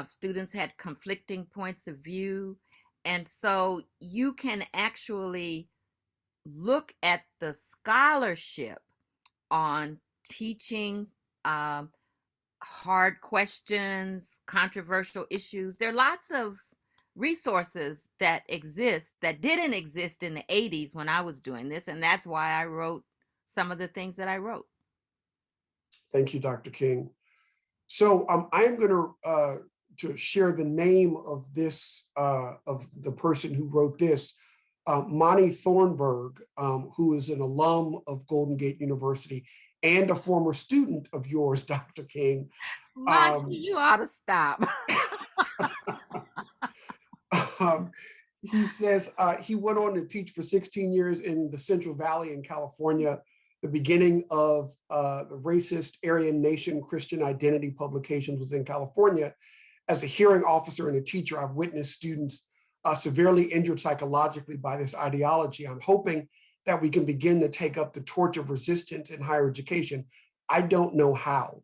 students had conflicting points of view. And so you can actually look at the scholarship on teaching hard questions, controversial issues. There are lots of resources that exist that didn't exist in the 80s when I was doing this. And that's why I wrote some of the things that I wrote. Thank you, Dr. King. So I am going to share the name of this, of the person who wrote this, Monty Thornburg, who is an alum of Golden Gate University and a former student of yours, Dr. King. Monty, you ought to stop. He says he went on to teach for 16 years in the Central Valley in California, the beginning of the racist Aryan Nation Christian Identity publications was in California. As a hearing officer and a teacher, I've witnessed students severely injured psychologically by this ideology. I'm hoping that we can begin to take up the torch of resistance in higher education. I don't know how.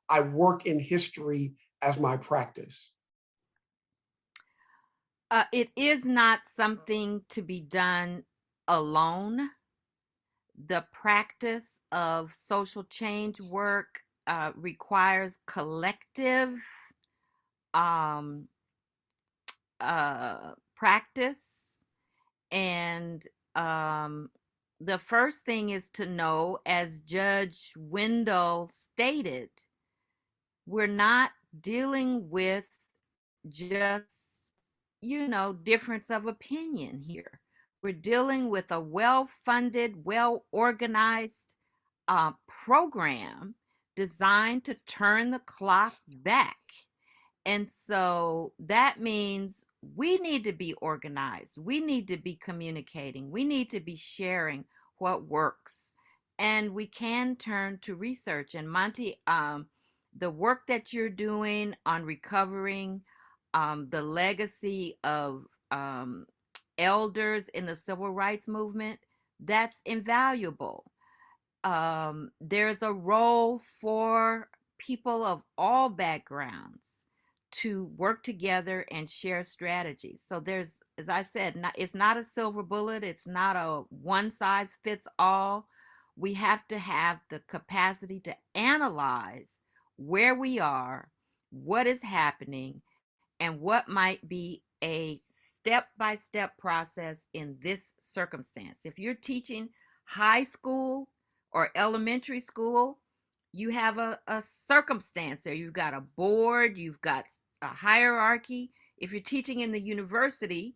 I work in history as my practice. It is not something to be done alone. The practice of social change work requires collective practice. And the first thing is to know, as Judge Wendell stated, we're not dealing with just, difference of opinion here. We're dealing with a well-funded, well-organized program designed to turn the clock back. And so that means we need to be organized. We need to be communicating. We need to be sharing what works. And we can turn to research. And Monty, the work that you're doing on recovering the legacy of elders in the civil rights movement, that's invaluable. There's a role for people of all backgrounds to work together and share strategies. So there's, as I said, it's not a silver bullet. It's not a one size fits all. We have to have the capacity to analyze where we are, what is happening, and what might be a step-by-step process in this circumstance. If you're teaching high school or elementary school, you have a circumstance there. You've got a board, you've got a hierarchy. If you're teaching in the university,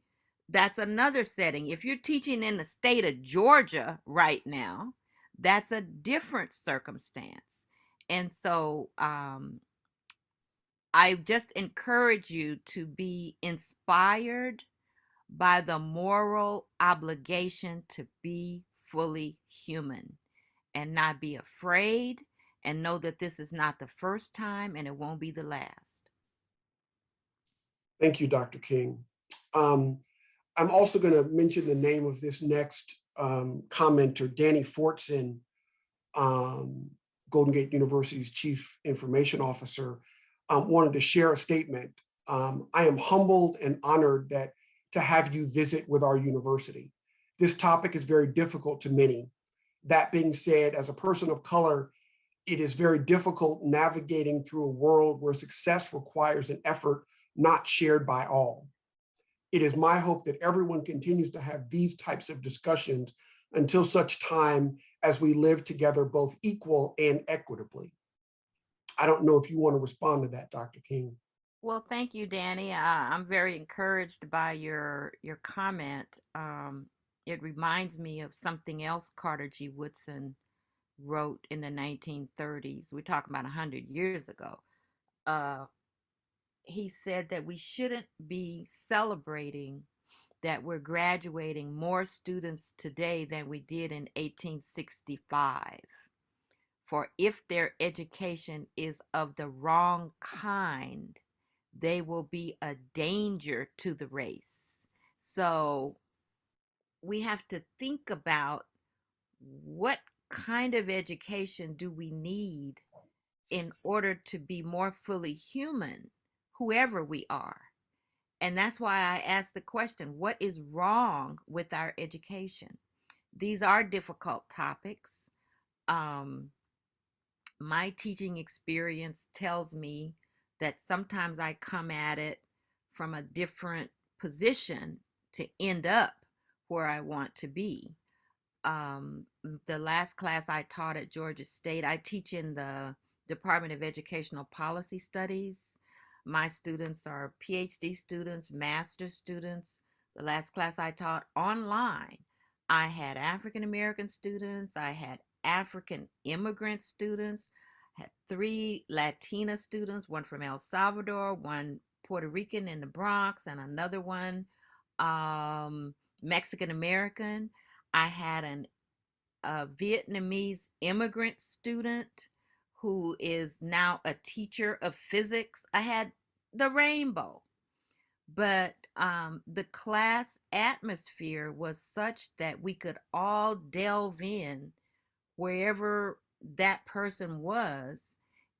that's another setting. If you're teaching in the state of Georgia right now, that's a different circumstance. And so I just encourage you to be inspired by the moral obligation to be fully human and not be afraid, and know that this is not the first time and it won't be the last. Thank you, Dr. King. I'm also going to mention the name of this next commenter, Danny Fortson, Golden Gate University's Chief Information Officer, wanted to share a statement. I am humbled and honored to have you visit with our university. This topic is very difficult to many. That being said, as a person of color, it is very difficult navigating through a world where success requires an effort not shared by all. It is my hope that everyone continues to have these types of discussions until such time as we live together both equal and equitably. I don't know if you want to respond to that, Dr. King. Well, thank you, Danny. I'm very encouraged by your comment. It reminds me of something else Carter G. Woodson wrote in the 1930s. We're talking about 100 years ago. He said that we shouldn't be celebrating that we're graduating more students today than we did in 1865. For if their education is of the wrong kind, they will be a danger to the race. So we have to think about what kind of education do we need in order to be more fully human, whoever we are. And that's why I asked the question, what is wrong with our education? These are difficult topics. My teaching experience tells me that sometimes I come at it from a different position to end up where I want to be. The last class I taught at Georgia State, I teach in the Department of Educational Policy Studies. My students are PhD students, master's students. The last class I taught online, I had African American students, I had African immigrant students, I had 3 Latina students, one from El Salvador, one Puerto Rican in the Bronx, and another one Mexican American. I had a Vietnamese immigrant student who is now a teacher of physics. I had the rainbow. But the class atmosphere was such that we could all delve in wherever that person was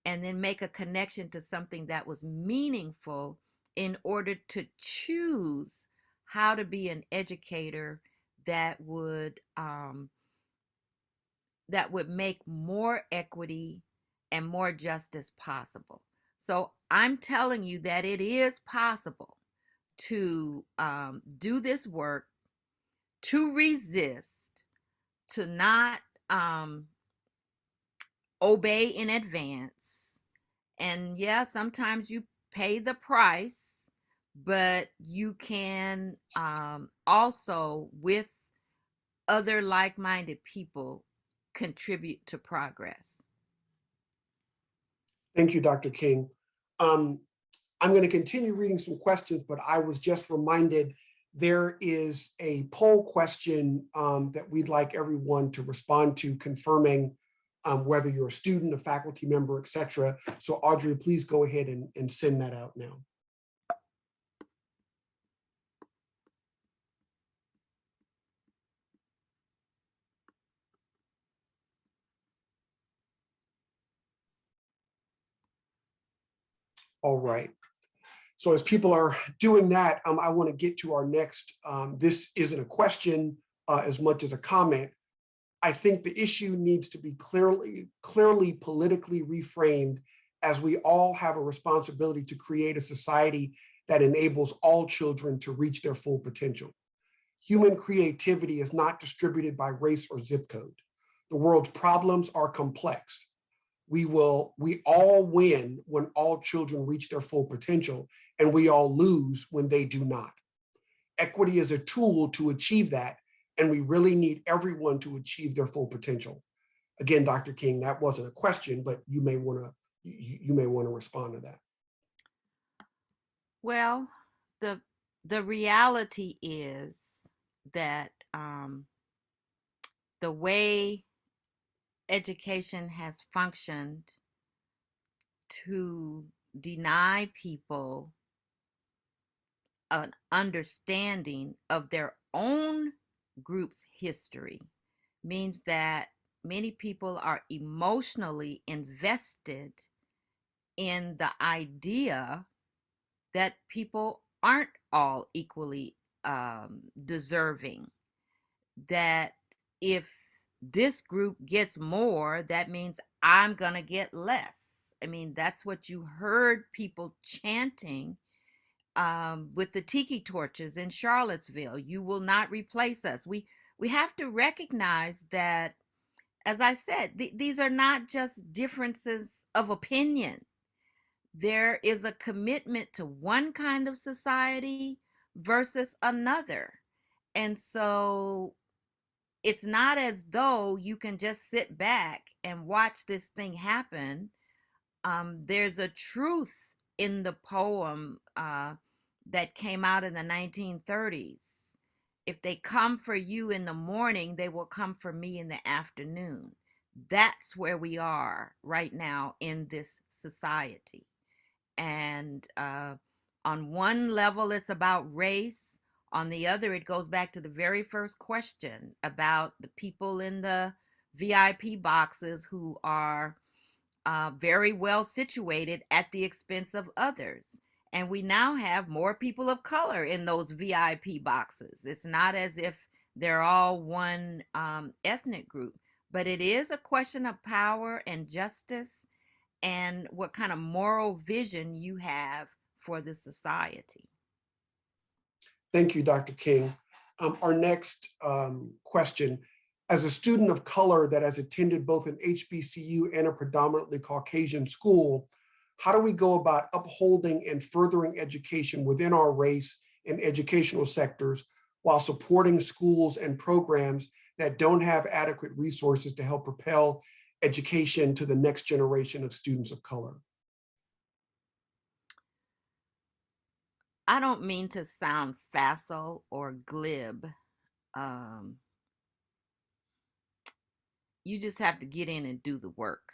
and then make a connection to something that was meaningful in order to choose how to be an educator that would make more equity and more justice possible. So I'm telling you that it is possible to do this work, to resist, to not obey in advance. And yeah, sometimes you pay the price, but you can also, with other like-minded people, contribute to progress. Thank you, Dr. King. I'm going to continue reading some questions, but I was just reminded there is a poll question that we'd like everyone to respond to, confirming whether you're a student, a faculty member, et cetera. So Audrey, please go ahead and send that out now. All right. So as people are doing that, I want to get to our next. This isn't a question as much as a comment. I think the issue needs to be clearly politically reframed, as we all have a responsibility to create a society that enables all children to reach their full potential. Human creativity is not distributed by race or zip code. The world's problems are complex. We all win when all children reach their full potential, and we all lose when they do not. Equity is a tool to achieve that, and we really need everyone to achieve their full potential. Again, Dr. King, that wasn't a question, but you may want to respond to that. Well, the reality is that the way education has functioned to deny people an understanding of their own group's history means that many people are emotionally invested in the idea that people aren't all equally deserving, that if this group gets more, that means I'm going to get less. I mean, that's what you heard people chanting with the tiki torches in Charlottesville. You will not replace us. We have to recognize that, as I said, these are not just differences of opinion. There is a commitment to one kind of society versus another. And so it's not as though you can just sit back and watch this thing happen. There's a truth in the poem that came out in the 1930s. If they come for you in the morning, they will come for me in the afternoon. That's where we are right now in this society. And on one level, it's about race. On the other, it goes back to the very first question about the people in the VIP boxes who are very well situated at the expense of others. And we now have more people of color in those VIP boxes. It's not as if they're all one ethnic group, but it is a question of power and justice and what kind of moral vision you have for the society. Thank you, Dr. King. Our next question, as a student of color that has attended both an HBCU and a predominantly Caucasian school, how do we go about upholding and furthering education within our race and educational sectors while supporting schools and programs that don't have adequate resources to help propel education to the next generation of students of color? I don't mean to sound facile or glib. You just have to get in and do the work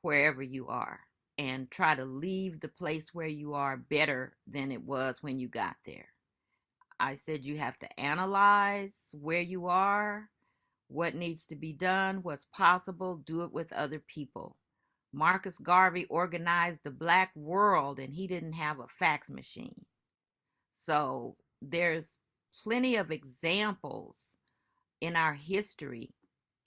wherever you are and try to leave the place where you are better than it was when you got there. I said you have to analyze where you are, what needs to be done, what's possible, do it with other people. Marcus Garvey organized the Black world and he didn't have a fax machine. So there's plenty of examples in our history.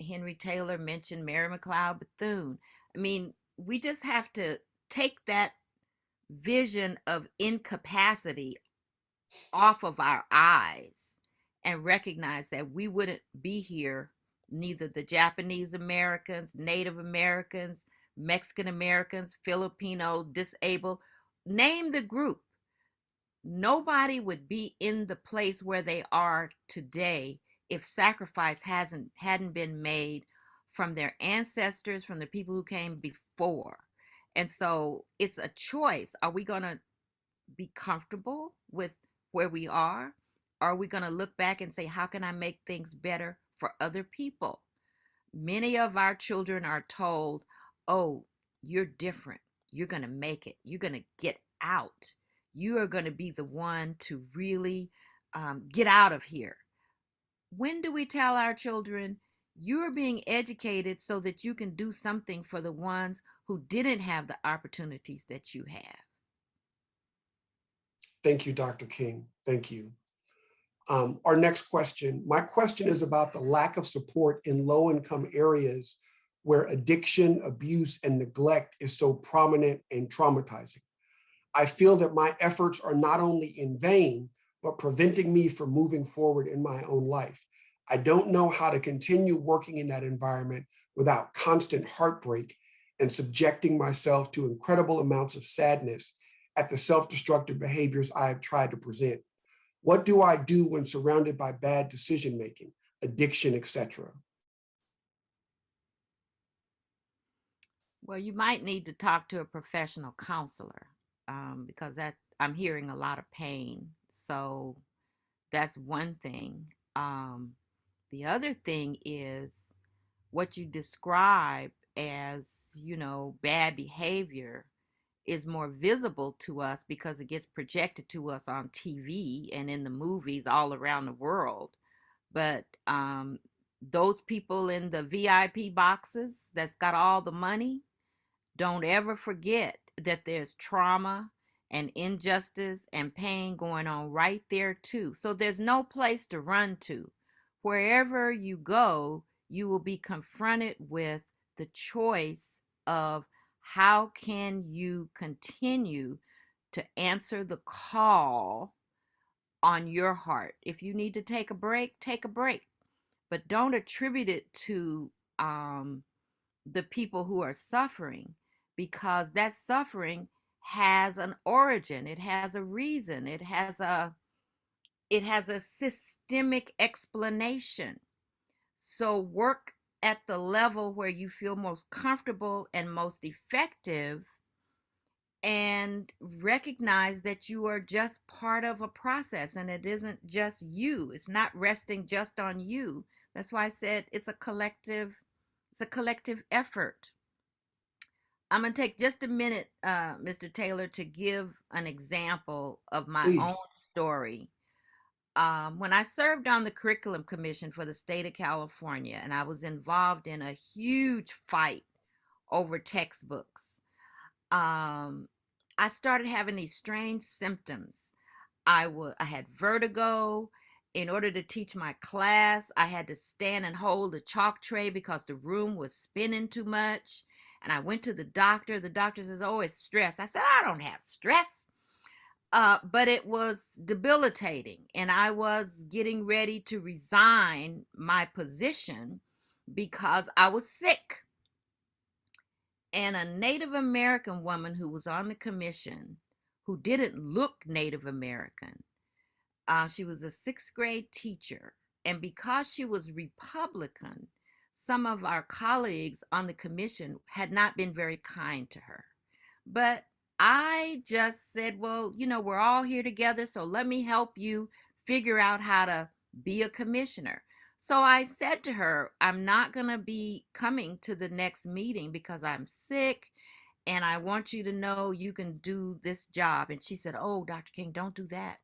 Henry Taylor mentioned Mary McLeod Bethune. I mean, we just have to take that vision of incapacity off of our eyes and recognize that we wouldn't be here, neither the Japanese Americans, Native Americans, Mexican Americans, Filipino, disabled, name the group. Nobody would be in the place where they are today if sacrifice hadn't been made from their ancestors, from the people who came before. And so it's a choice. Are we going to be comfortable with where we are? Or are we going to look back and say, how can I make things better for other people? Many of our children are told, oh, you're different. You're going to make it. You're going to get out. You are going to be the one to really get out of here. When do we tell our children, you're being educated so that you can do something for the ones who didn't have the opportunities that you have? Thank you, Dr. King. Thank you. Our next question. My question is about the lack of support in low-income areas where addiction, abuse, and neglect is so prominent and traumatizing. I feel that my efforts are not only in vain, but preventing me from moving forward in my own life. I don't know how to continue working in that environment without constant heartbreak and subjecting myself to incredible amounts of sadness at the self-destructive behaviors I have tried to present. What do I do when surrounded by bad decision-making, addiction, etc.? Well, you might need to talk to a professional counselor because that I'm hearing a lot of pain. So that's one thing. Um, the other thing is what you describe as, bad behavior is more visible to us because it gets projected to us on TV and in the movies all around the world. But those people in the VIP boxes that's got all the money, don't ever forget that there's trauma and injustice and pain going on right there too. So there's no place to run to. Wherever you go, you will be confronted with the choice of how can you continue to answer the call on your heart. If you need to take a break, take a break, but don't attribute it to the people who are suffering, because that suffering has an origin, it has a reason, it has a systemic explanation. So work at the level where you feel most comfortable and most effective, and recognize that you are just part of a process and it isn't just you. It's not resting just on you. That's why I said it's a collective effort. I'm going to take just a minute, Mr. Taylor, to give an example of my own Please. story. When I served on the Curriculum Commission for the state of California, and I was involved in a huge fight over textbooks, I started having these strange symptoms. I had vertigo. In order to teach my class, I had to stand and hold the chalk tray because the room was spinning too much. And I went to the doctor. The doctor says, "Oh, it's stress." I said, "I don't have stress." But it was debilitating. And I was getting ready to resign my position because I was sick. And a Native American woman who was on the commission, who didn't look Native American, she was a sixth grade teacher. And because she was Republican, some of our colleagues on the commission had not been very kind to her. But I just said, well, we're all here together, so let me help you figure out how to be a commissioner. So I said to her, I'm not going to be coming to the next meeting because I'm sick and I want you to know you can do this job. And she said, "Oh, Dr. King, don't do that.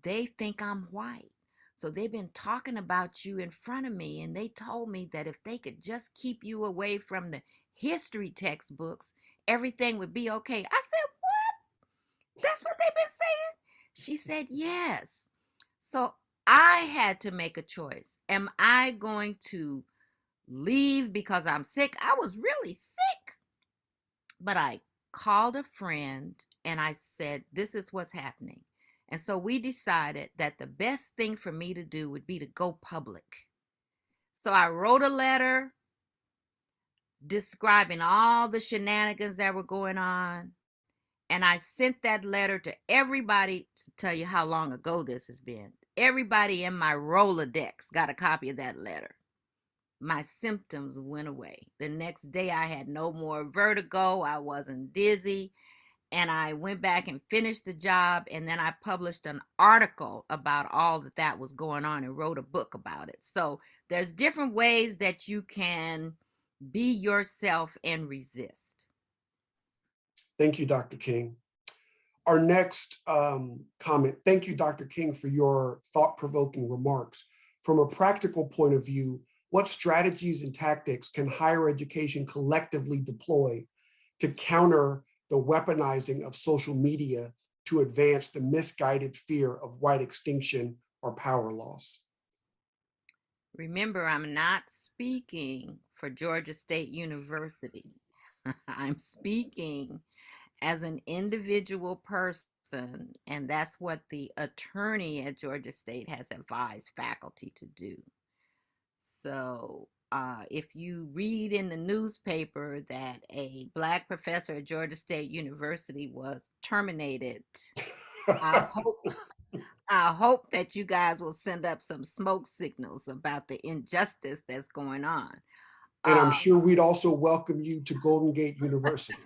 They think I'm white. So they've been talking about you in front of me, and they told me that if they could just keep you away from the history textbooks, everything would be okay." I said, "What? That's what they've been saying?" She said, "Yes." So I had to make a choice. Am I going to leave because I'm sick? I was really sick. But I called a friend and I said, "This is what's happening." And so we decided that the best thing for me to do would be to go public. So I wrote a letter describing all the shenanigans that were going on. And I sent that letter to everybody, to tell you how long ago this has been. Everybody in my Rolodex got a copy of that letter. My symptoms went away. The next day I had no more vertigo. I wasn't dizzy. And I went back and finished the job. And then I published an article about all that was going on and wrote a book about it. So there's different ways that you can be yourself and resist. Thank you, Dr. King. Our next comment. Thank you, Dr. King, for your thought-provoking remarks. From a practical point of view, what strategies and tactics can higher education collectively deploy to counter the weaponizing of social media to advance the misguided fear of white extinction or power loss? Remember, I'm not speaking for Georgia State University. I'm speaking as an individual person, and that's what the attorney at Georgia State has advised faculty to do. So if you read in the newspaper that a Black professor at Georgia State University was terminated, I hope that you guys will send up some smoke signals about the injustice that's going on. And I'm Uh, sure we'd also welcome you to Golden Gate University.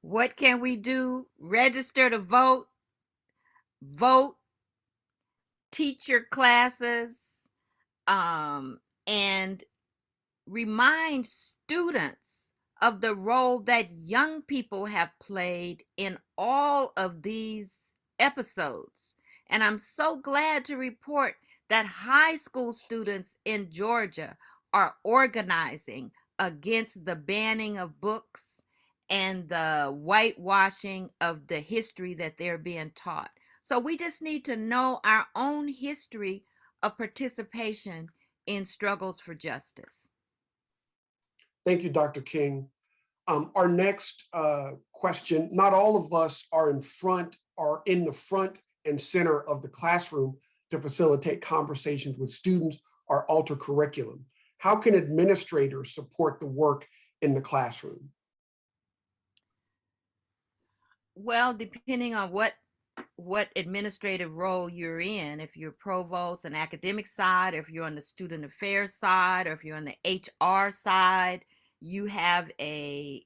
what can we do? Register to vote, vote, teach your classes, and remind students of the role that young people have played in all of these episodes. And I'm so glad to report that high school students in Georgia are organizing against the banning of books and the whitewashing of the history that they're being taught. So we just need to know our own history of participation in struggles for justice. Thank you, Dr. King. Our next question, not all of us are in the front and center of the classroom to facilitate conversations with students or alter curriculum. How can administrators support the work in the classroom? Well, depending on what administrative role you're in, if you're provost and academic side, or if you're on the student affairs side, or if you're on the HR side, you have an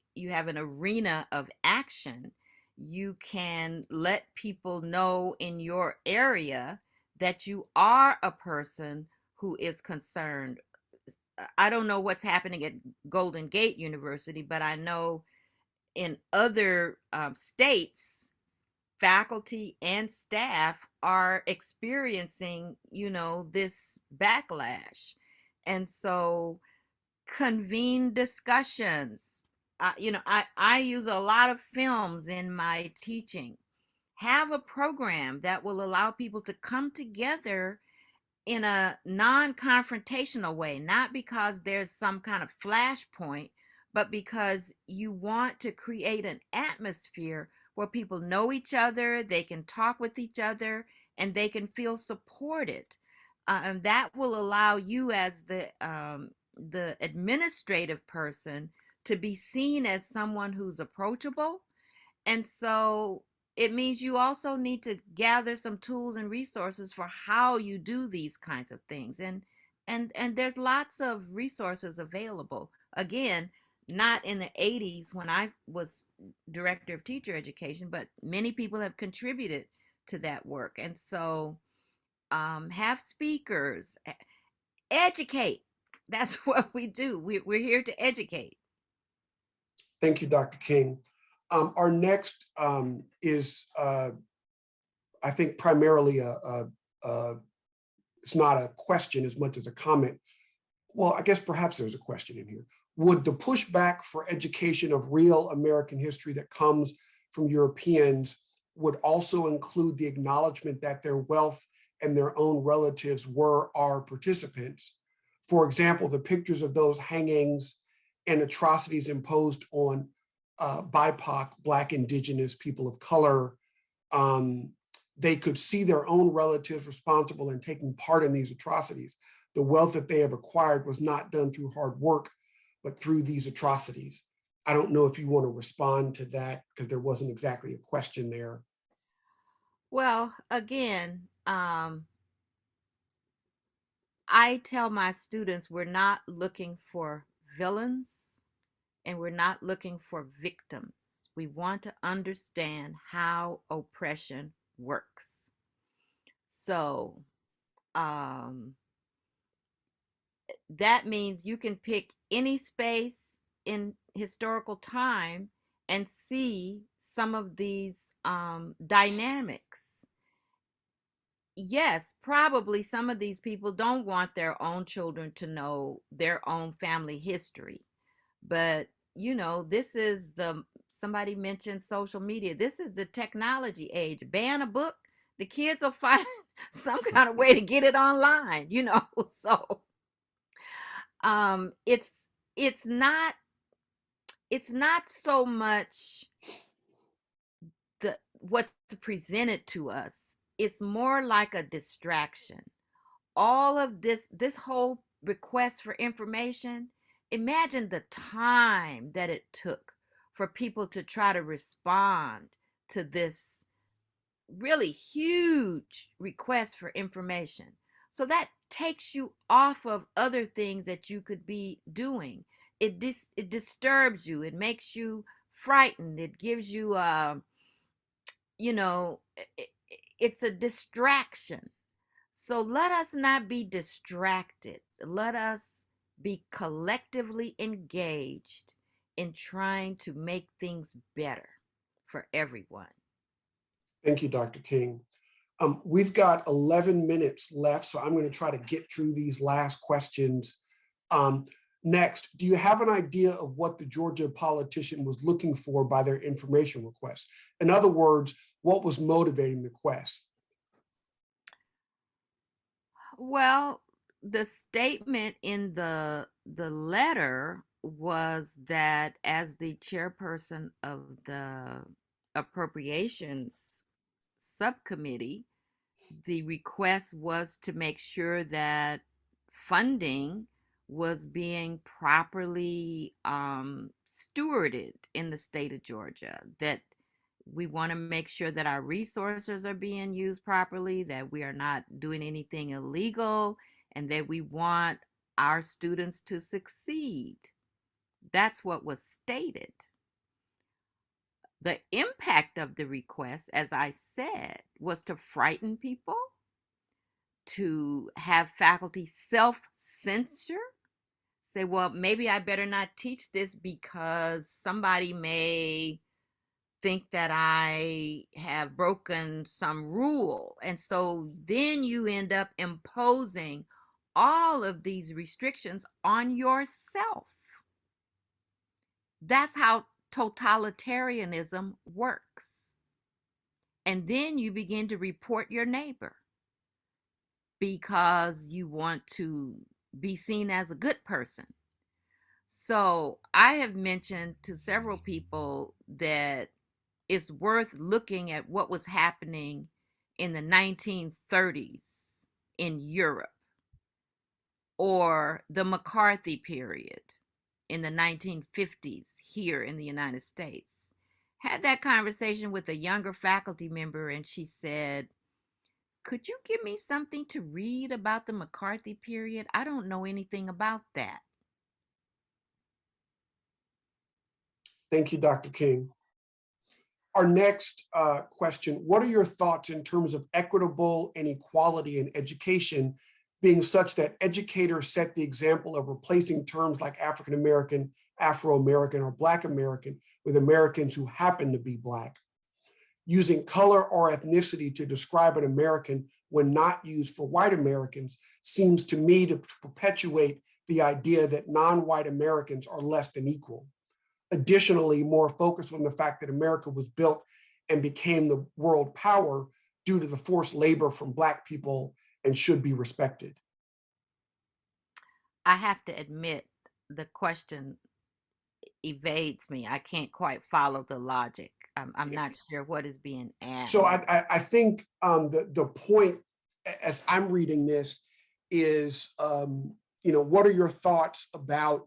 arena of action. You can let people know in your area that you are a person who is concerned. I don't know what's happening at Golden Gate University, but I know in other states, faculty and staff are experiencing, this backlash. And so convene discussions. I use a lot of films in my teaching. Have a program that will allow people to come together in a non-confrontational way, not because there's some kind of flashpoint, but because you want to create an atmosphere where people know each other, they can talk with each other, and they can feel supported. And that will allow you as the administrative person to be seen as someone who's approachable. And so it means you also need to gather some tools and resources for how you do these kinds of things. And there's lots of resources available. Again, not in the 80s when I was director of teacher education, but many people have contributed to that work. And so have speakers, educate. That's what we do. We're here to educate. Thank you, Dr. King. Our next is, I think, primarily it's not a question as much as a comment. Well, I guess perhaps there's a question in here. Would the pushback for education of real American history that comes from Europeans would also include the acknowledgement that their wealth and their own relatives were our participants? For example, the pictures of those hangings and atrocities imposed on BIPOC, Black, Indigenous, people of color, they could see their own relatives responsible and taking part in these atrocities. The wealth that they have acquired was not done through hard work, but through these atrocities. I don't know if you want to respond to that because there wasn't exactly a question there. Well, again, I tell my students we're not looking for villains and we're not looking for victims. We want to understand how oppression works. So that means you can pick any space in historical time and see some of these dynamics. Yes, probably some of these people don't want their own children to know their own family history. But, somebody mentioned social media. This is the technology age. Ban a book, the kids will find some kind of way to get it online, So it's it's not so much what's presented to us. It's more like a distraction. All of this whole request for information, imagine the time that it took for people to try to respond to this really huge request for information. So that takes you off of other things that you could be doing. It disturbs you. It makes you frightened. It gives you you know, it's a distraction. So let us not be distracted. Let us be collectively engaged in trying to make things better for everyone. Thank you, Dr. King. We've got 11 minutes left, so I'm going to try to get through these last questions. Next, do you have an idea of what the Georgia politician was looking for by their information request? In other words, what was motivating the quest? Well, the statement in the letter was that as the chairperson of the appropriations subcommittee, the request was to make sure that funding was being properly stewarded in the state of Georgia, that we want to make sure that our resources are being used properly, that we are not doing anything illegal, and that we want our students to succeed. That's what was stated. The impact of the request, as I said, was to frighten people, to have faculty self-censor, say, well, maybe I better not teach this because somebody may think that I have broken some rule. And so then you end up imposing all of these restrictions on yourself. That's how totalitarianism works. And then you begin to report your neighbor because you want to be seen as a good person. So I have mentioned to several people that it's worth looking at what was happening in the 1930s in Europe, or the McCarthy period in the 1950s here in the United States. Had that conversation with a younger faculty member, and she said, could you give me something to read about the McCarthy period? I don't know anything about that. Thank you, Dr. King. Our next question, what are your thoughts in terms of equitable and equality in education being such that educators set the example of replacing terms like African American, Afro-American, or Black American with Americans who happen to be Black? Using color or ethnicity to describe an American when not used for white Americans seems to me to perpetuate the idea that non-white Americans are less than equal. Additionally, more focus on the fact that America was built and became the world power due to the forced labor from Black people and should be respected. I have to admit, the question evades me. I can't quite follow the logic. I'm not sure what is being asked. So I think the point, as I'm reading this, is what are your thoughts about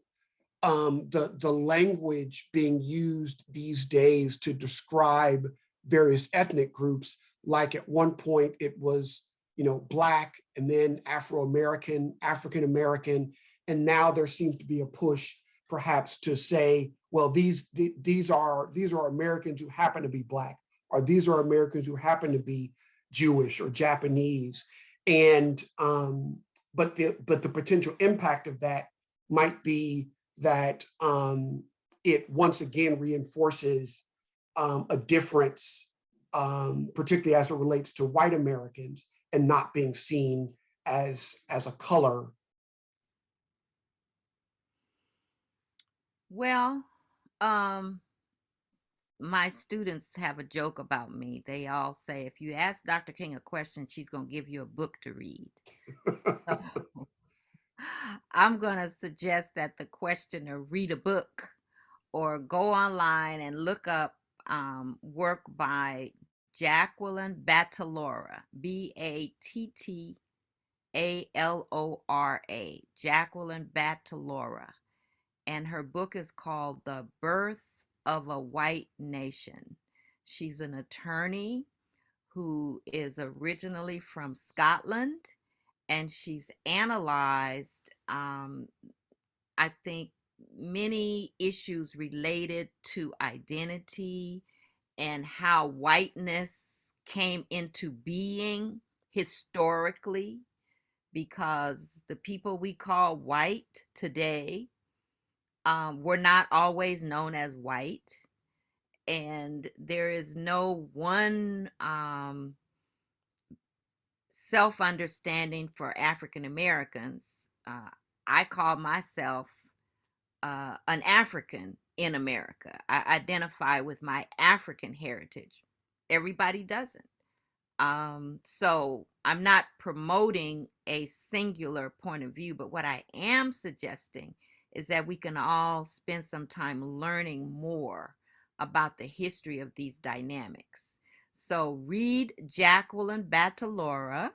the language being used these days to describe various ethnic groups? Like at one point it was Black, and then Afro-American, African American, and now there seems to be a push perhaps to say, well, these are Americans who happen to be Black, or these are Americans who happen to be Jewish or Japanese. And but the potential impact of that might be that it once again reinforces a difference, particularly as it relates to white Americans and not being seen as a color. Well, my students have a joke about me. They all say, if you ask Dr. King a question, she's going to give you a book to read. So, I'm going to suggest that the questioner read a book or go online and look up work by Jacqueline Battalora, Battalora, Jacqueline Battalora. And her book is called The Birth of a White Nation. She's an attorney who is originally from Scotland, and she's analyzed, I think, many issues related to identity and how whiteness came into being historically, because the people we call white today were not always known as white. And there is no one self understanding for African Americans. I call myself an African in America. I identify with my African heritage. Everybody doesn't. So I'm not promoting a singular point of view, but what I am suggesting is that we can all spend some time learning more about the history of these dynamics. So read Jacqueline Batalora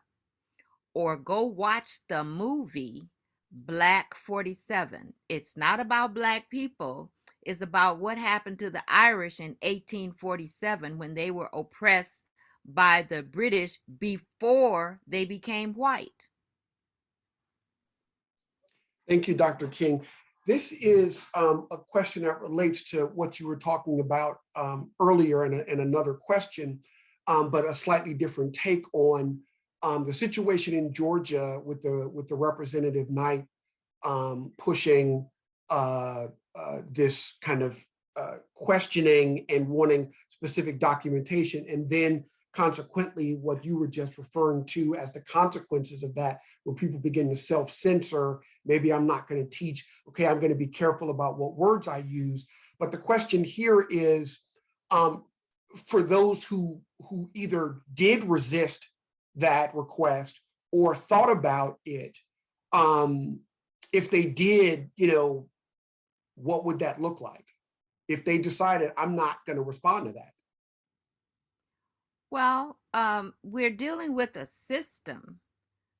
or go watch the movie Black 47. It's not about Black people. It's about what happened to the Irish in 1847 when they were oppressed by the British before they became white. Thank you, Dr. King. This is a question that relates to what you were talking about earlier in another question, but a slightly different take on the situation in Georgia with the Representative Knight pushing this kind of questioning and wanting specific documentation, and then consequently what you were just referring to as the consequences of that, where people begin to self-censor. Maybe I'm not going to teach. Okay, I'm going to be careful about what words I use. But the question here is, for those who either did resist that request or thought about it, if they did, what would that look like? If they decided, I'm not going to respond to that. Well, we're dealing with a system.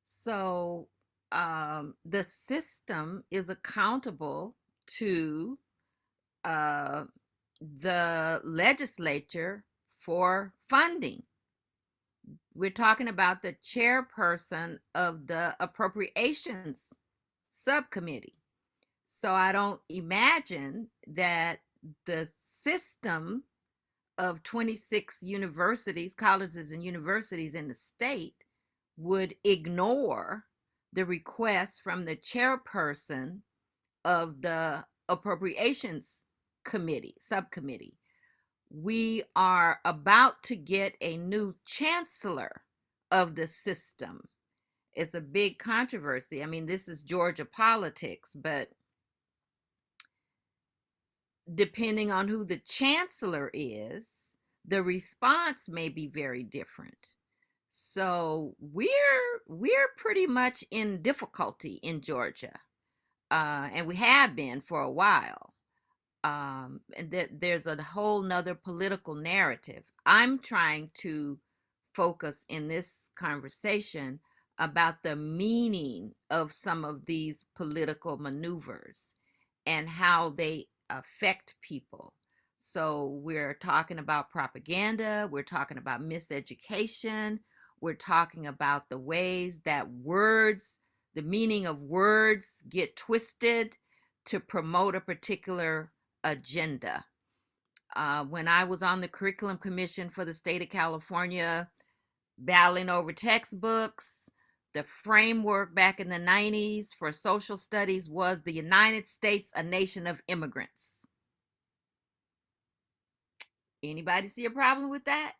So the system is accountable to the legislature for funding. We're talking about the chairperson of the appropriations subcommittee. So I don't imagine that the system of 26 universities, colleges and universities in the state would ignore the request from the chairperson of the appropriations committee, subcommittee. We are about to get a new chancellor of the system. It's a big controversy. I mean, this is Georgia politics, but depending on who the chancellor is, the response may be very different. So we're pretty much in difficulty in Georgia, and we have been for a while. And there's a whole nother political narrative. I'm trying to focus in this conversation about the meaning of some of these political maneuvers and how they affect people. So we're talking about propaganda, we're talking about miseducation, we're talking about the ways that words, the meaning of words get twisted to promote a particular agenda. When I was on the curriculum commission for the state of California, battling over textbooks, the framework back in the 90s for social studies was the United States, a nation of immigrants. Anybody see a problem with that?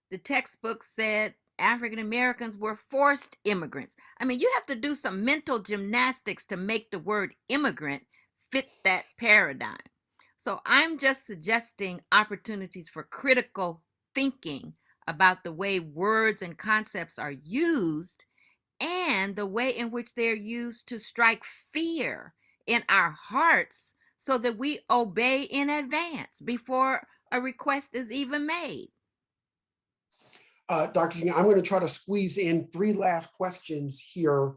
The textbook said African Americans were forced immigrants. I mean, you have to do some mental gymnastics to make the word immigrant fit that paradigm. So I'm just suggesting opportunities for critical thinking about the way words and concepts are used and the way in which they're used to strike fear in our hearts so that we obey in advance before a request is even made. Dr. King, I'm going to try to squeeze in 3 last questions here.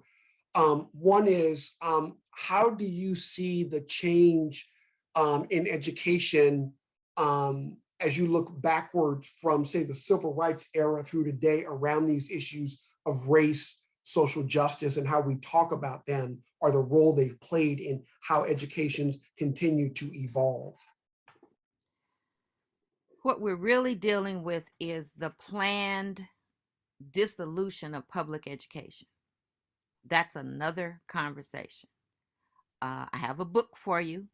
One is, how do you see the change in education as you look backwards from, say, the civil rights era through today around these issues of race social justice and how we talk about them or the role they've played in how educations continue to evolve? What we're really dealing with is the planned dissolution of public education. That's another conversation. I have a book for you,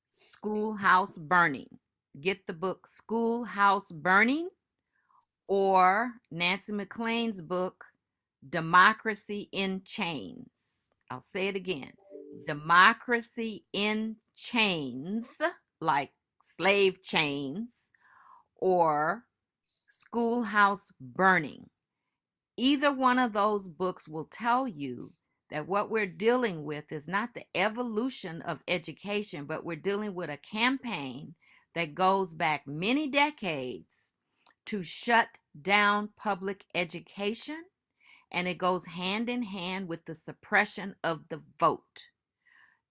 Schoolhouse Burning. Get the book Schoolhouse Burning, or Nancy McLean's book, Democracy in Chains. I'll say it again, Democracy in Chains, like slave chains, or Schoolhouse Burning. Either one of those books will tell you that what we're dealing with is not the evolution of education, but we're dealing with a campaign that goes back many decades to shut down public education, and it goes hand in hand with the suppression of the vote.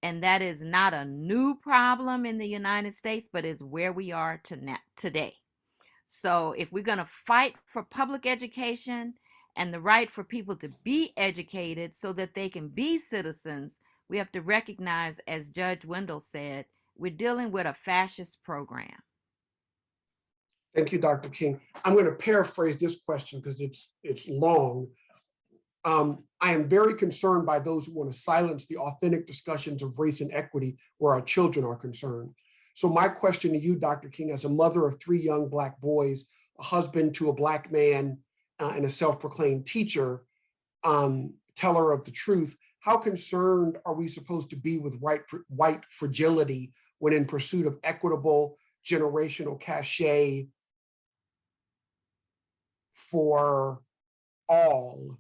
And that is not a new problem in the United States, but is where we are today. So if we're going to fight for public education and the right for people to be educated so that they can be citizens, we have to recognize, as Judge Wendell said, we're dealing with a fascist program. Thank you, Dr. King. I'm going to paraphrase this question because it's long. I am very concerned by those who want to silence the authentic discussions of race and equity where our children are concerned. So my question to you, Dr. King, as a mother of 3 young Black boys, a husband to a Black man, and a self-proclaimed teacher, teller of the truth, how concerned are we supposed to be with white fragility when in pursuit of equitable generational cachet for all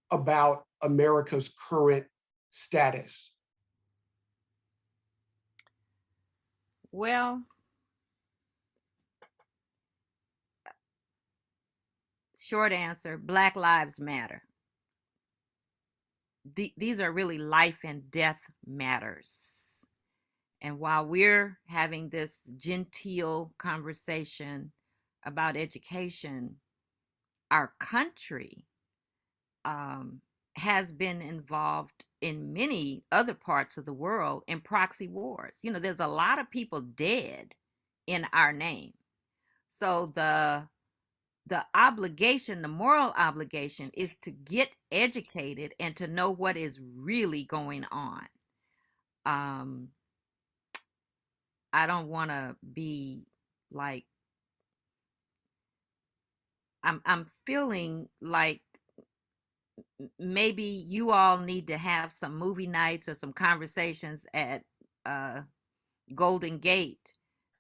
about America's current status? Well, short answer, Black Lives Matter. These are really life and death matters. And while we're having this genteel conversation about education, our country has been involved in many other parts of the world in proxy wars. You know, there's a lot of people dead in our name. So the obligation, the moral obligation, is to get educated and to know what is really going on. I don't want to be like, I'm feeling like maybe you all need to have some movie nights or some conversations at Golden Gate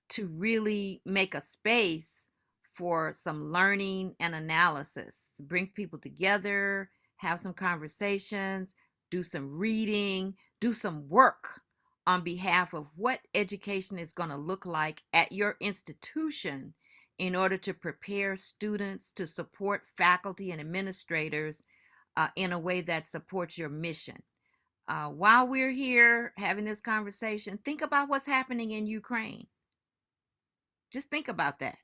to really make a space for some learning and analysis, bring people together, have some conversations, do some reading, do some work on behalf of what education is going to look like at your institution in order to prepare students, to support faculty and administrators in a way that supports your mission. While we're here having this conversation, think about what's happening in Ukraine. Just think about that.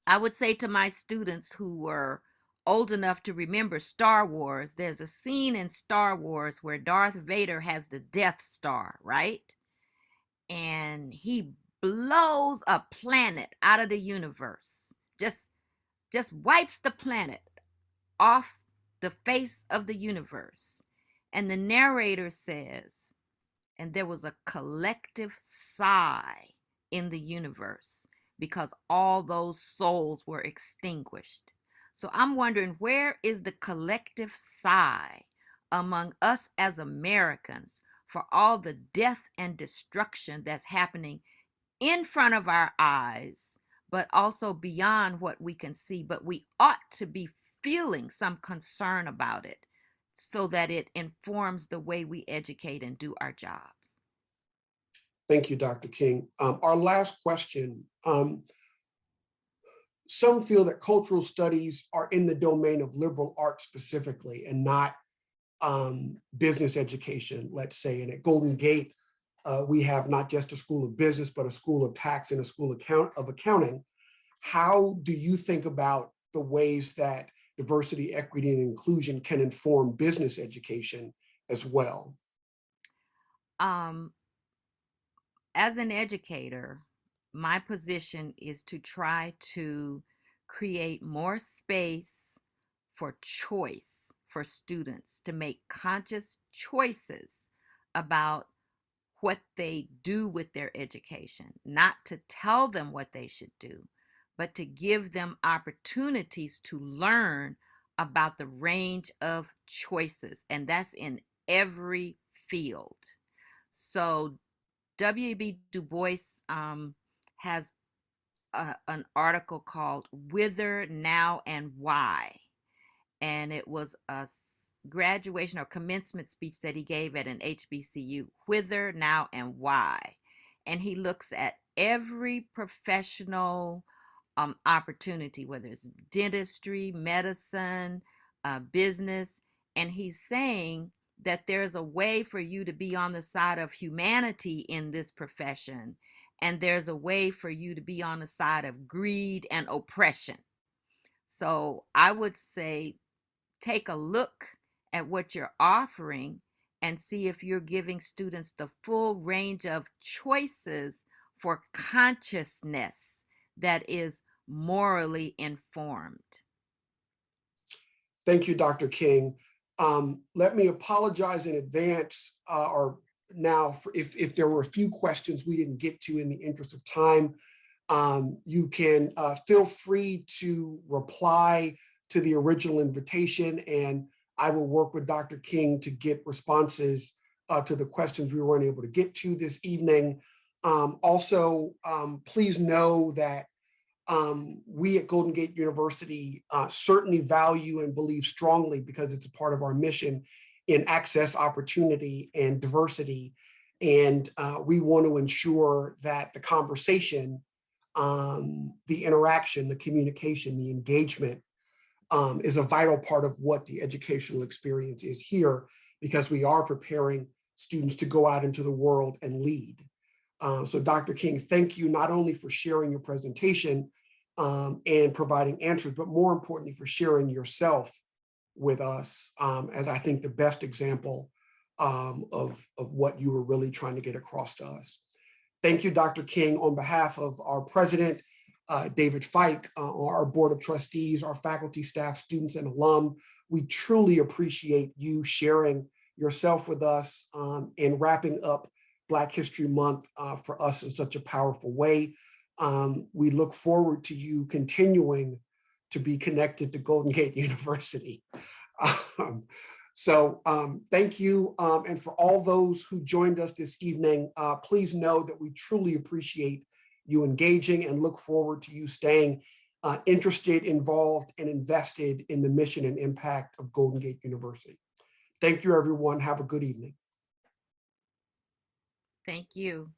I would say to my students who were old enough to remember Star Wars, there's a scene in Star Wars where Darth Vader has the Death Star, right? And he blows a planet out of the universe, just wipes the planet off the face of the universe. And the narrator says, and there was a collective sigh in the universe because all those souls were extinguished. So I'm wondering, where is the collective sigh among us as Americans for all the death and destruction that's happening in front of our eyes, but also beyond what we can see? But we ought to be feeling some concern about it so that it informs the way we educate and do our jobs. Thank you, Dr. King. Our last question. Some feel that cultural studies are in the domain of liberal arts specifically and not business education, let's say. And at Golden Gate, we have not just a school of business, but a school of tax and a school of accounting. How do you think about the ways that diversity, equity, and inclusion can inform business education as well? Um, as an educator, my position is to try to create more space for choice for students to make conscious choices about what they do with their education, not to tell them what they should do, but to give them opportunities to learn about the range of choices. And that's in every field. So W.E.B. Du Bois has an article called Whither, Now, and Why. And it was a graduation or commencement speech that he gave at an HBCU, Whither, Now, and Why. And he looks at every professional opportunity, whether it's dentistry, medicine, business, and he's saying that there's a way for you to be on the side of humanity in this profession, and there's a way for you to be on the side of greed and oppression. So I would say take a look at what you're offering and see if you're giving students the full range of choices for consciousness that is morally informed. Thank you, Dr. King. Let me apologize in advance or now if there were a few questions we didn't get to in the interest of time. You can feel free to reply to the original invitation, and I will work with Dr. King to get responses to the questions we weren't able to get to this evening. Also, please know that we at Golden Gate University certainly value and believe strongly, because it's a part of our mission, in access, opportunity, and diversity. And we want to ensure that the conversation, the interaction, the communication, the engagement is a vital part of what the educational experience is here, because we are preparing students to go out into the world and lead. So Dr. King, thank you not only for sharing your presentation and providing answers, but more importantly for sharing yourself with us as I think the best example of what you were really trying to get across to us. Thank you, Dr. King. On behalf of our president, David Fike, our board of trustees, our faculty, staff, students, and alum, we truly appreciate you sharing yourself with us and wrapping up Black History Month for us in such a powerful way. We look forward to you continuing to be connected to Golden Gate University. Thank you. And for all those who joined us this evening, please know that we truly appreciate you engaging and look forward to you staying interested, involved, and invested in the mission and impact of Golden Gate University. Thank you, everyone. Have a good evening. Thank you.